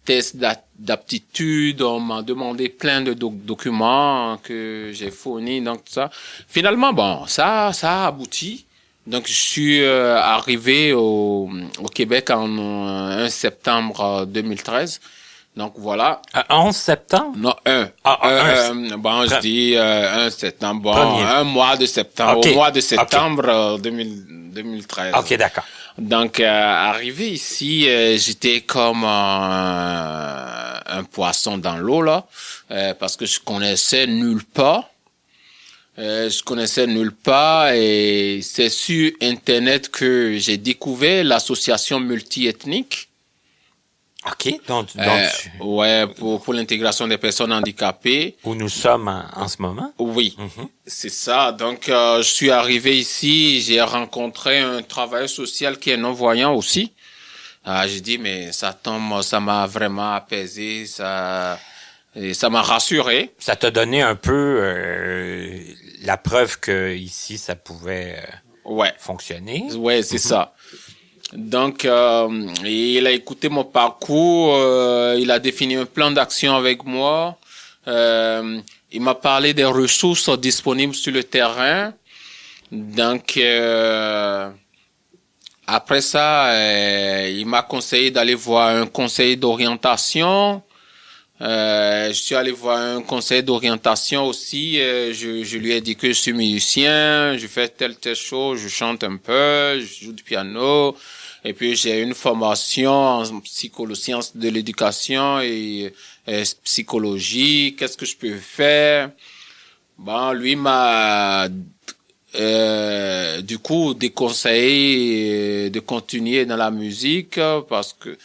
tests d'aptitude. On m'a demandé plein de documents que j'ai fournis, donc tout ça. Finalement, bon, ça a abouti. Donc je suis arrivé au Québec en 1 septembre 2013. Donc voilà. 11 septembre? Non, 1. Bon, je dis 1 septembre. Bon, Premier. un mois de septembre. Okay. Au mois de septembre 2013. OK, d'accord. Donc, arrivé ici, j'étais comme un poisson dans l'eau, là, parce que je connaissais nulle part. Et c'est sur Internet que j'ai découvert l'association multiethnique. OK. Donc Ouais, pour l'intégration des personnes handicapées. où nous sommes en ce moment? Oui, c'est ça. Donc, je suis arrivé ici, j'ai rencontré un travailleur social qui est non-voyant aussi. J'ai dit, mais ça m'a vraiment apaisé, ça m'a rassuré. Ça t'a donné un peu la preuve que ici, ça pouvait fonctionner. Ouais, c'est ça. Donc, il a écouté mon parcours, il a défini un plan d'action avec moi, il m'a parlé des ressources disponibles sur le terrain. Donc, après ça, il m'a conseillé d'aller voir un conseiller d'orientation. Je suis allé voir un conseiller d'orientation aussi. Je lui ai dit que je suis musicien, je fais telle chose, je chante un peu, je joue du piano. Et puis j'ai une formation en sciences de l'éducation et psychologie. Qu'est-ce que je peux faire? Bon, lui m'a du coup déconseillé de continuer dans la musique parce que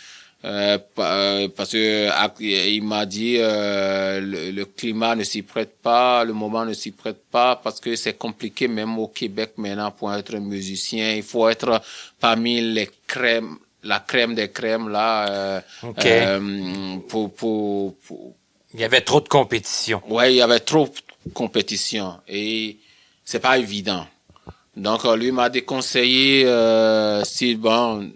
parce que il m'a dit le climat ne s'y prête pas, le moment ne s'y prête pas, parce que c'est compliqué même au Québec maintenant pour être musicien. Il faut être parmi les crèmes, la crème des crèmes là. Pour Il y avait trop de compétition. Ouais, il y avait trop de compétition et c'est pas évident. Donc lui m'a déconseillé si bon.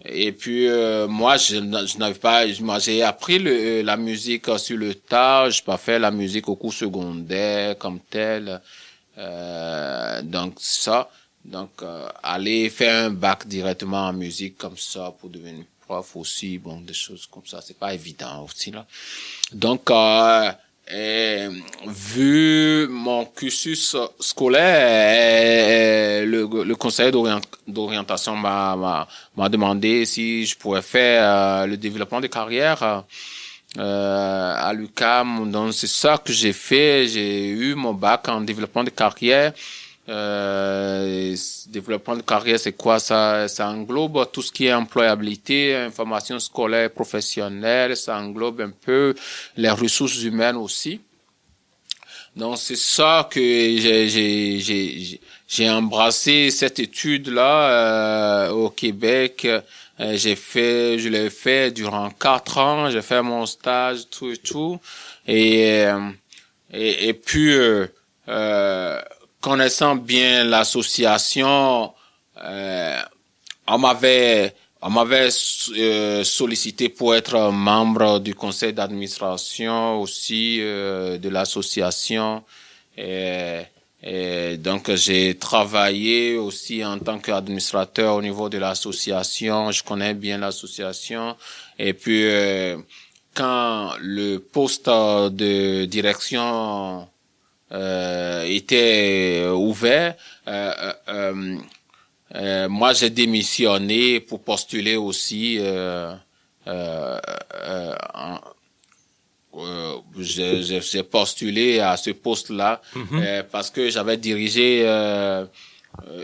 Et puis moi je n'avais pas, moi j'ai appris la musique sur le tas, j'ai pas fait la musique au cours secondaire comme tel. Donc ça, aller faire un bac directement en musique comme ça pour devenir prof aussi, bon des choses comme ça, c'est pas évident aussi là. Donc vu mon cursus scolaire, le conseiller d'orientation m'a demandé si je pourrais faire le développement de carrière à l'UQAM. Donc c'est ça que j'ai fait. J'ai eu mon bac en développement de carrière. Développement de carrière, c'est quoi ça? Ça englobe tout ce qui est employabilité, information scolaire, professionnelle. Ça englobe un peu les ressources humaines aussi. Donc c'est ça que j'ai embrassé cette étude-là au Québec. Je l'ai fait durant 4 ans. J'ai fait mon stage, tout et tout. Et puis connaissant bien l'association, on m'avait sollicité pour être membre du conseil d'administration aussi de l'association. Et donc j'ai travaillé aussi en tant qu'administrateur au niveau de l'association. Je connais bien l'association. Et puis quand le poste de direction était ouvert, moi j'ai démissionné pour postuler aussi j'ai postulé à ce poste-là parce que j'avais dirigé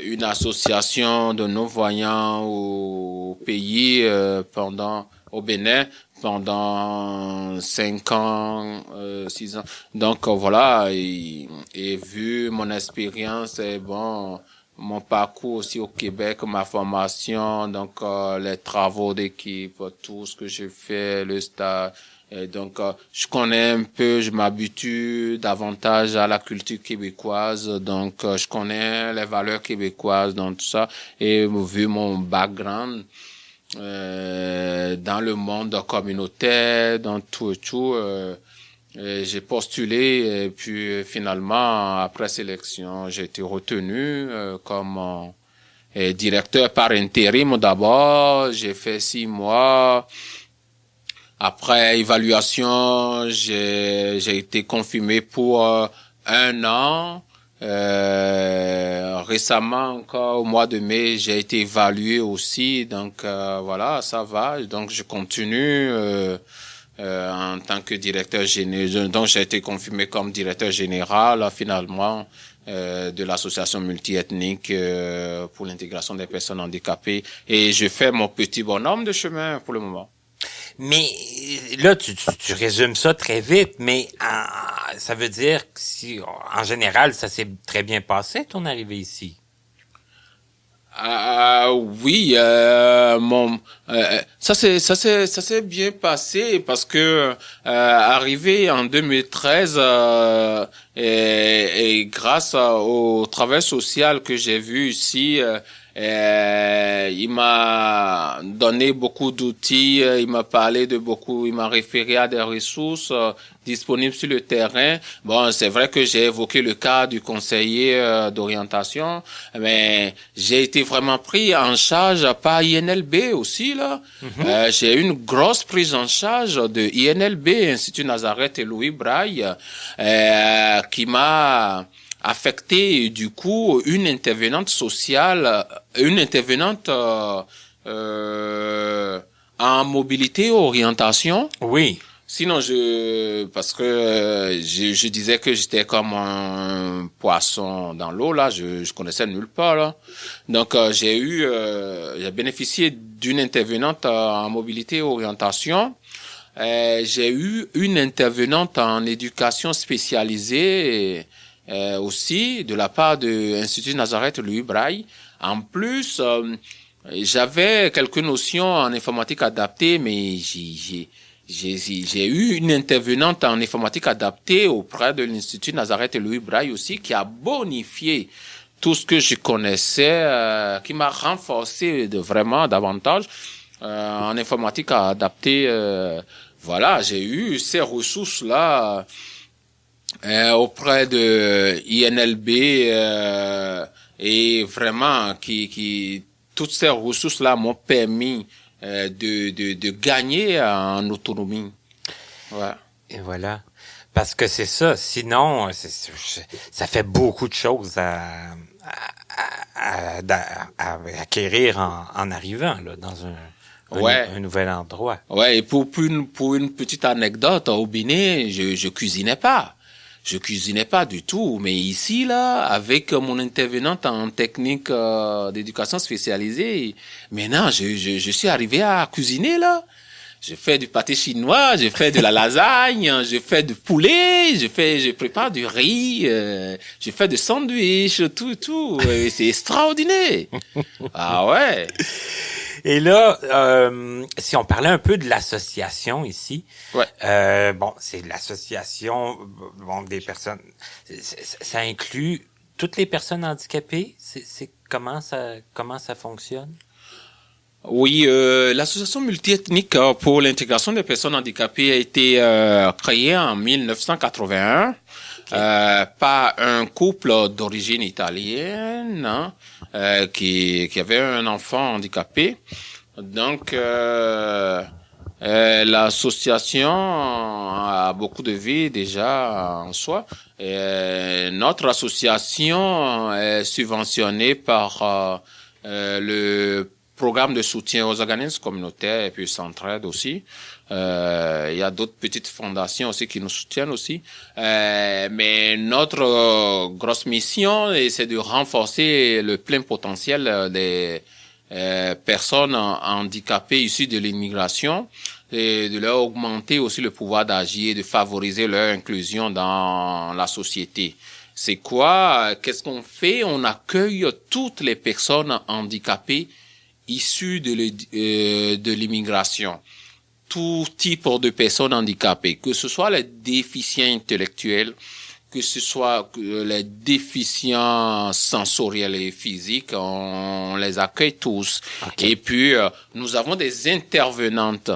une association de non-voyants au pays au Bénin pendant 5 ans, 6 ans. Donc voilà, et vu mon expérience et bon, mon parcours aussi au Québec, ma formation, donc les travaux d'équipe, tout ce que j'ai fait, le stage. Et donc je connais un peu, je m'habitue davantage à la culture québécoise, donc je connais les valeurs québécoises dans tout ça. Et vu mon background dans le monde communautaire, dans tout et tout, j'ai postulé et puis finalement après sélection j'ai été retenu comme directeur par intérim. D'abord j'ai fait 6 mois. Après évaluation j'ai été confirmé pour 1 an. Récemment encore au mois de mai j'ai été évalué aussi, donc voilà, ça va. Donc je continue en tant que directeur général. Donc j'ai été confirmé comme directeur général finalement de l'association multiethnique pour l'intégration des personnes handicapées, et je fais mon petit bonhomme de chemin pour le moment. Mais là, tu résumes ça très vite, mais ça veut dire que si, en général, ça s'est très bien passé, ton arrivée ici? Oui, ça s'est bien passé parce que arrivé en 2013 et grâce au travail social que j'ai vu ici, il m'a donné beaucoup d'outils, il m'a parlé de beaucoup, il m'a référé à des ressources disponibles sur le terrain. Bon, c'est vrai que j'ai évoqué le cas du conseiller d'orientation, mais j'ai été vraiment pris en charge par INLB aussi là. J'ai eu une grosse prise en charge de INLB, Institut Nazareth et Louis Braille, qui m'a affecté du coup une intervenante sociale, une intervenante en mobilité orientation. Oui. Sinon, parce que je disais que j'étais comme un poisson dans l'eau là, je connaissais nulle part là. Donc j'ai bénéficié d'une intervenante en mobilité et orientation. J'ai eu une intervenante en éducation spécialisée aussi de la part de l'Institut Nazareth Louis Braille. En plus, j'avais quelques notions en informatique adaptée, mais j'ai eu une intervenante en informatique adaptée auprès de l'Institut Nazareth Louis Braille aussi, qui a bonifié tout ce que je connaissais, qui m'a renforcé vraiment davantage en informatique adaptée. Voilà, j'ai eu ces ressources-là auprès de INLB et vraiment toutes ces ressources-là m'ont permis de gagner en autonomie. Ouais. Et voilà. Parce que c'est ça. Sinon, ça fait beaucoup de choses à acquérir en arrivant là, dans un nouvel endroit. Ouais, et pour une petite anecdote, au Bénin, je cuisinais pas. Je cuisinais pas du tout, mais ici là, avec mon intervenante en technique d'éducation spécialisée, maintenant je suis arrivé à cuisiner là. Je fais du pâté chinois, je fais de la lasagne, je fais du poulet, je prépare du riz, je fais des sandwichs, tout. C'est extraordinaire. Ah ouais. Et là, si on parlait un peu de l'association ici, ouais. Bon, c'est l'association des personnes. Ça inclut toutes les personnes handicapées. C'est comment ça fonctionne? Oui, l'association multiethnique pour l'intégration des personnes handicapées a été créée en 1981 par un couple d'origine italienne qui avait un enfant handicapé. Donc l'association a beaucoup de vie déjà en soi. Notre association est subventionnée par le programme de soutien aux organismes communautaires et puis Centraide aussi. Il y a d'autres petites fondations aussi qui nous soutiennent aussi. Mais notre grosse mission, c'est de renforcer le plein potentiel des personnes handicapées issues de l'immigration et de leur augmenter aussi le pouvoir d'agir, de favoriser leur inclusion dans la société. C'est quoi? Qu'est-ce qu'on fait? On accueille toutes les personnes handicapées issus de l'immigration, tout type de personnes handicapées, que ce soit les déficients intellectuels, que ce soit les déficients sensoriels et physiques, on les accueille tous. Okay. Et puis, nous avons des intervenantes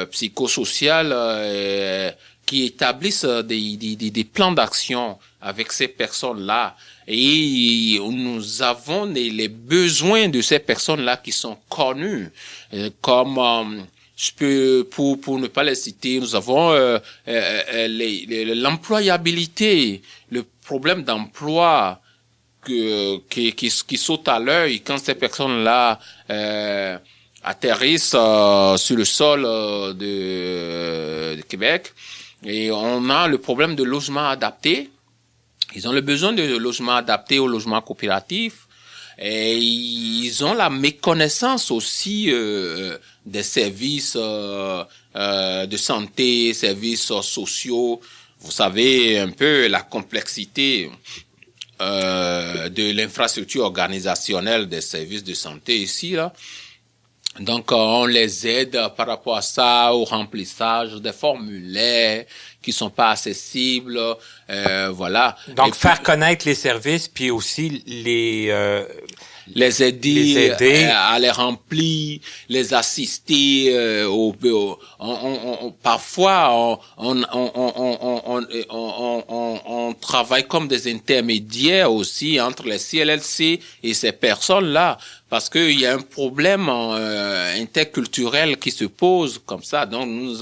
psychosociales qui établissent des plans d'action avec ces personnes-là. Et nous avons les besoins de ces personnes-là qui sont connus, comme je peux pour ne pas les citer, nous avons l'employabilité, le problème d'emploi qui saute à l'œil quand ces personnes-là atterrissent sur le sol de Québec. Et on a le problème de logement adapté. Ils ont le besoin de logements adaptés au logement coopératif et ils ont la méconnaissance aussi des services de santé, services sociaux. Vous savez un peu la complexité de l'infrastructure organisationnelle des services de santé ici là. Donc, on les aide par rapport à ça, au remplissage des formulaires qui sont pas accessibles, voilà. Donc, faire connaître les services, puis aussi les aider à les remplir, les assister parfois on travaille comme des intermédiaires aussi entre les CLLC et ces personnes-là parce que il y a un problème interculturel qui se pose comme ça. Donc nous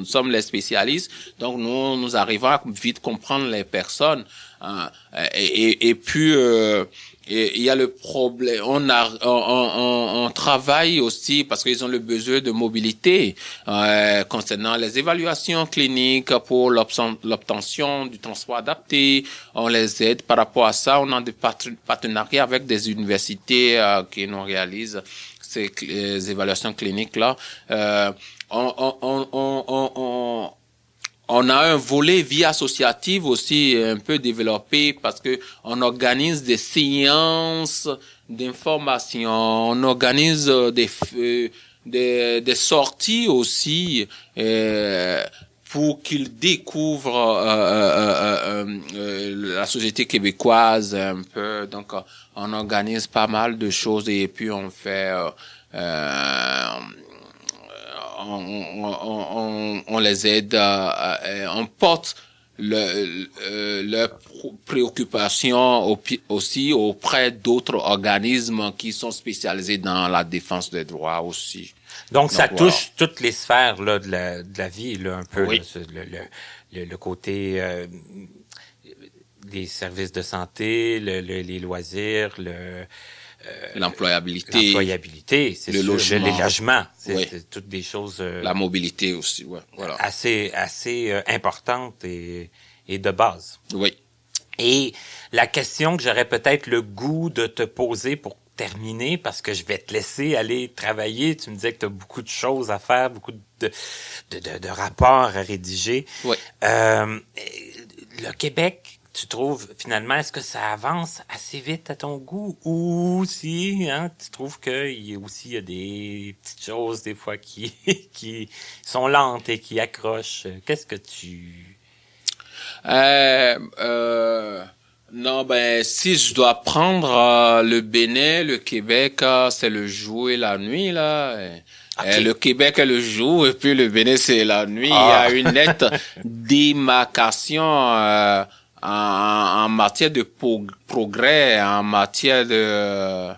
sommes les spécialistes. Donc Donc nous arrivons à vite comprendre les personnes. Et puis et il y a le problème, on travaille aussi parce qu'ils ont le besoin de mobilité concernant les évaluations cliniques pour l'obtention du transport adapté. On les aide par rapport à ça. On a des partenariats avec des universités qui nous réalisent ces évaluations cliniques là. On a un volet vie associative aussi un peu développé parce que on organise des séances d'information, on organise des sorties aussi pour qu'ils découvrent la société québécoise un peu. Donc on organise pas mal de choses et puis on fait on les aide, on porte leurs préoccupations aussi auprès d'autres organismes qui sont spécialisés dans la défense des droits aussi. Donc ça touche toutes les sphères là, de la vie, là, un peu. Oui. Là, le côté des services de santé, les loisirs, l'employabilité, c'est le sûr, logement, les logements, oui. c'est toutes des choses la mobilité aussi, ouais, voilà. assez importantes et de base. Oui. Et la question que j'aurais peut-être le goût de te poser pour terminer, parce que je vais te laisser aller travailler, tu me disais que tu as beaucoup de choses à faire, beaucoup de rapports à rédiger. Oui. Le Québec, tu trouves, finalement, est-ce que ça avance assez vite à ton goût? Ou si, tu trouves qu'il y a des petites choses, des fois, qui sont lentes et qui accrochent? Qu'est-ce que tu... Non, si je dois prendre le Bénin, le Québec, c'est le jour et la nuit, là. Okay. Le Québec est le jour et puis le Bénin, c'est la nuit. Ah. Il y a une nette démarcation en matière de progrès, en matière de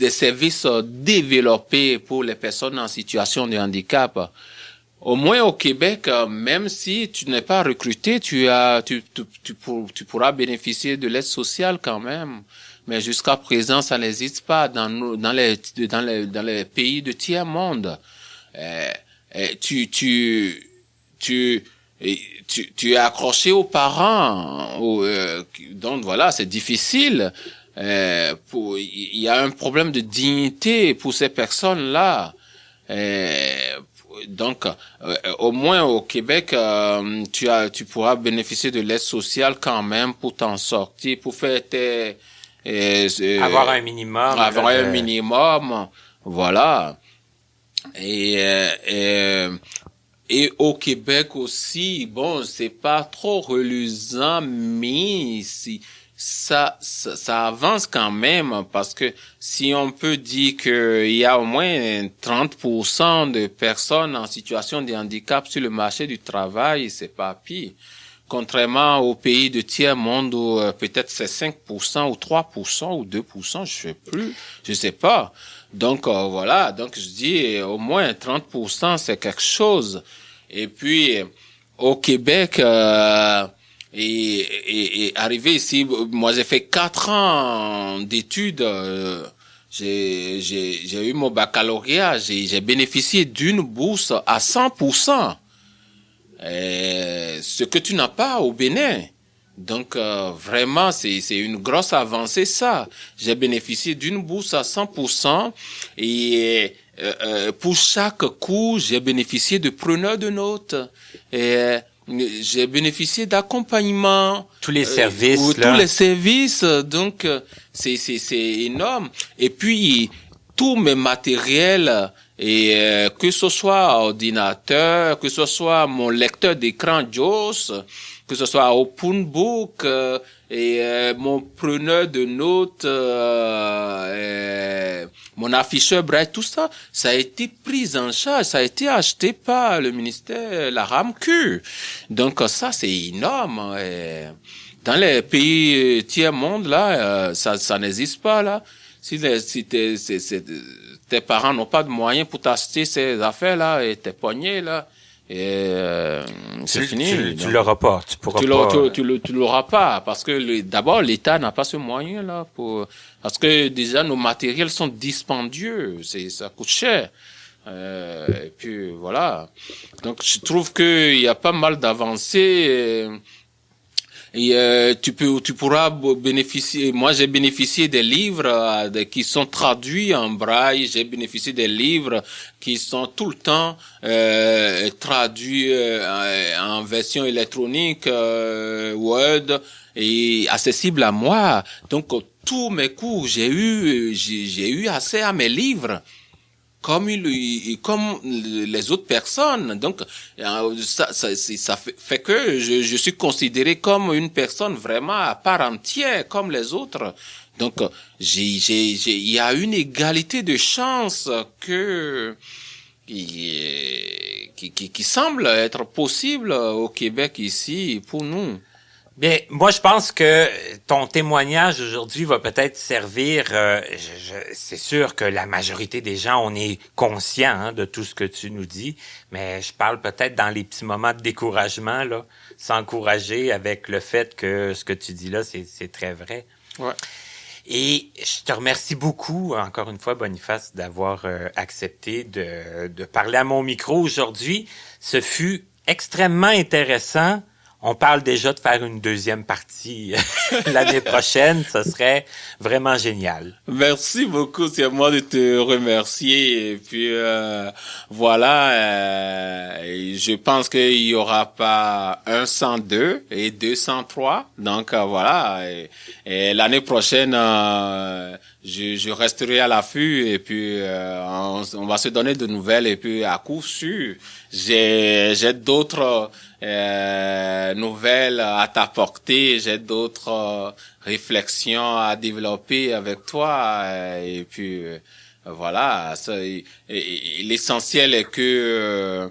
services développés pour les personnes en situation de handicap. Au moins au Québec, même si tu n'es pas recruté, tu pourras bénéficier de l'aide sociale quand même. Mais jusqu'à présent, ça n'existe pas dans les pays de tiers monde. Tu es accroché aux parents, donc voilà, c'est difficile. Il y a un problème de dignité pour ces personnes-là. Donc, au moins au Québec, tu pourras bénéficier de l'aide sociale quand même pour t'en sortir, pour faire avoir un minimum. Avoir un minimum, voilà. Et au Québec aussi, bon, c'est pas trop reluisant, mais ça avance quand même, parce que si on peut dire qu'il y a au moins 30% de personnes en situation de handicap sur le marché du travail, c'est pas pire. Contrairement aux pays de tiers monde où peut-être c'est 5% ou 3% ou 2%, je sais pas. Donc voilà, donc je dis au moins 30% c'est quelque chose. Et puis au Québec et arrivé ici, moi j'ai fait 4 ans d'études, j'ai eu mon baccalauréat, j'ai bénéficié d'une bourse à 100%. Ce que tu n'as pas au Bénin. Donc vraiment c'est une grosse avancée ça. J'ai bénéficié d'une bourse à 100% et pour chaque cours, j'ai bénéficié de preneurs de notes et j'ai bénéficié d'accompagnement, tous les services tous les services, donc c'est énorme. Et puis tous mes matériels, et que ce soit ordinateur, que ce soit mon lecteur d'écran JAWS, que ce soit OpenBook et mon preneur de notes, mon afficheur braille, tout ça, ça a été pris en charge, ça a été acheté par le ministère, la RAMQ. Donc ça c'est énorme. Dans les pays tiers monde là, ça n'existe pas là. Si tes parents n'ont pas de moyens pour t'acheter ces affaires là et tes poignets là, et c'est fini. Tu l'auras pas, tu pourras pas. Tu l'auras pas, parce que d'abord l'État n'a pas ce moyen là parce que déjà nos matériels sont dispendieux, ça coûte cher. Et puis voilà. Donc je trouve qu'il y a pas mal d'avancées. Et tu pourras bénéficier. Moi, j'ai bénéficié des livres qui sont traduits en braille. J'ai bénéficié des livres qui sont tout le temps traduits en version électronique, Word, et accessible à moi. Donc, tous mes cours, j'ai eu accès à mes livres. Comme les autres personnes. Donc, ça fait que je suis considéré comme une personne vraiment à part entière, comme les autres. Donc, il y a une égalité de chance qui semble être possible au Québec ici, pour nous. Bien, moi, je pense que ton témoignage aujourd'hui va peut-être servir. C'est sûr que la majorité des gens, on est conscient de tout ce que tu nous dis, mais je parle peut-être dans les petits moments de découragement, là, s'encourager avec le fait que ce que tu dis là, c'est très vrai. Ouais. Et je te remercie beaucoup, encore une fois, Boniface, d'avoir accepté de parler à mon micro aujourd'hui. Ce fut extrêmement intéressant. On parle déjà de faire une deuxième partie l'année prochaine. Ça serait vraiment génial. Merci beaucoup. C'est à moi de te remercier. Et puis, voilà. Je pense qu'il y aura pas 102 et 203. Donc, voilà. Et l'année prochaine, je resterai à l'affût. Et puis, on va se donner de nouvelles. Et puis, à coup sûr, j'ai d'autres nouvelles à t'apporter, j'ai d'autres réflexions à développer avec toi, et puis voilà, l'essentiel est que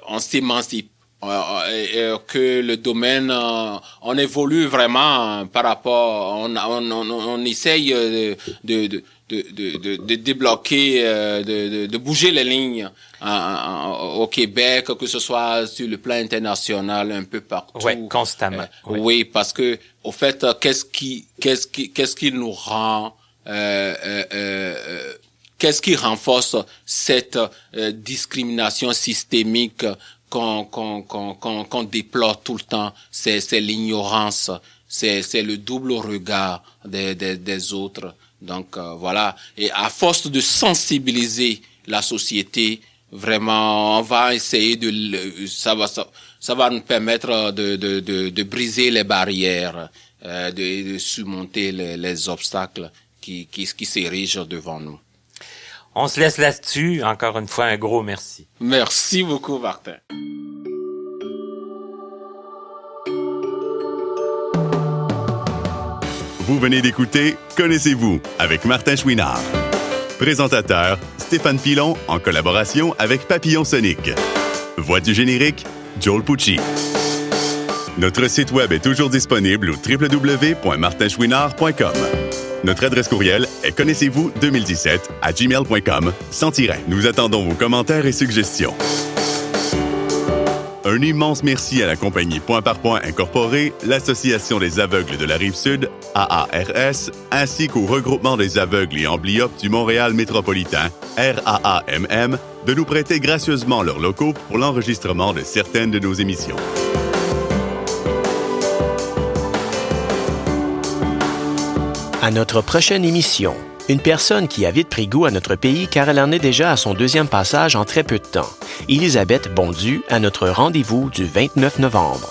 on s'émancipe, que le domaine on évolue vraiment par rapport, on essaye de débloquer, de bouger les lignes au Québec, que ce soit sur le plan international, un peu partout. Oui, constamment. Oui, parce que au fait, qu'est-ce qui nous rend, qu'est-ce qui renforce cette discrimination systémique qu'on déplore tout le temps? C'est l'ignorance, c'est le double regard des autres. Donc voilà, et à force de sensibiliser la société, vraiment, on va essayer ça va nous permettre de briser les barrières, de surmonter les obstacles qui s'érigent devant nous. On se laisse là-dessus. Encore une fois, un gros merci. Merci beaucoup, Martin. Vous venez d'écouter Connaissez-vous avec Martin Chouinard. Présentateur, Stéphane Pilon en collaboration avec Papillon Sonic. Voix du générique, Joel Pucci. Notre site web est toujours disponible au www.martinchouinard.com. Notre adresse courriel est connaissez-vous2017@gmail.com sans tiret. Nous attendons vos commentaires et suggestions. Un immense merci à la compagnie Point par Point Incorporée, l'Association des aveugles de la Rive-Sud, AARS, ainsi qu'au Regroupement des aveugles et amblyopes du Montréal métropolitain, RAAMM, de nous prêter gracieusement leurs locaux pour l'enregistrement de certaines de nos émissions. À notre prochaine émission, une personne qui a vite pris goût à notre pays car elle en est déjà à son deuxième passage en très peu de temps. Élisabeth Bondu à notre rendez-vous du 29 novembre.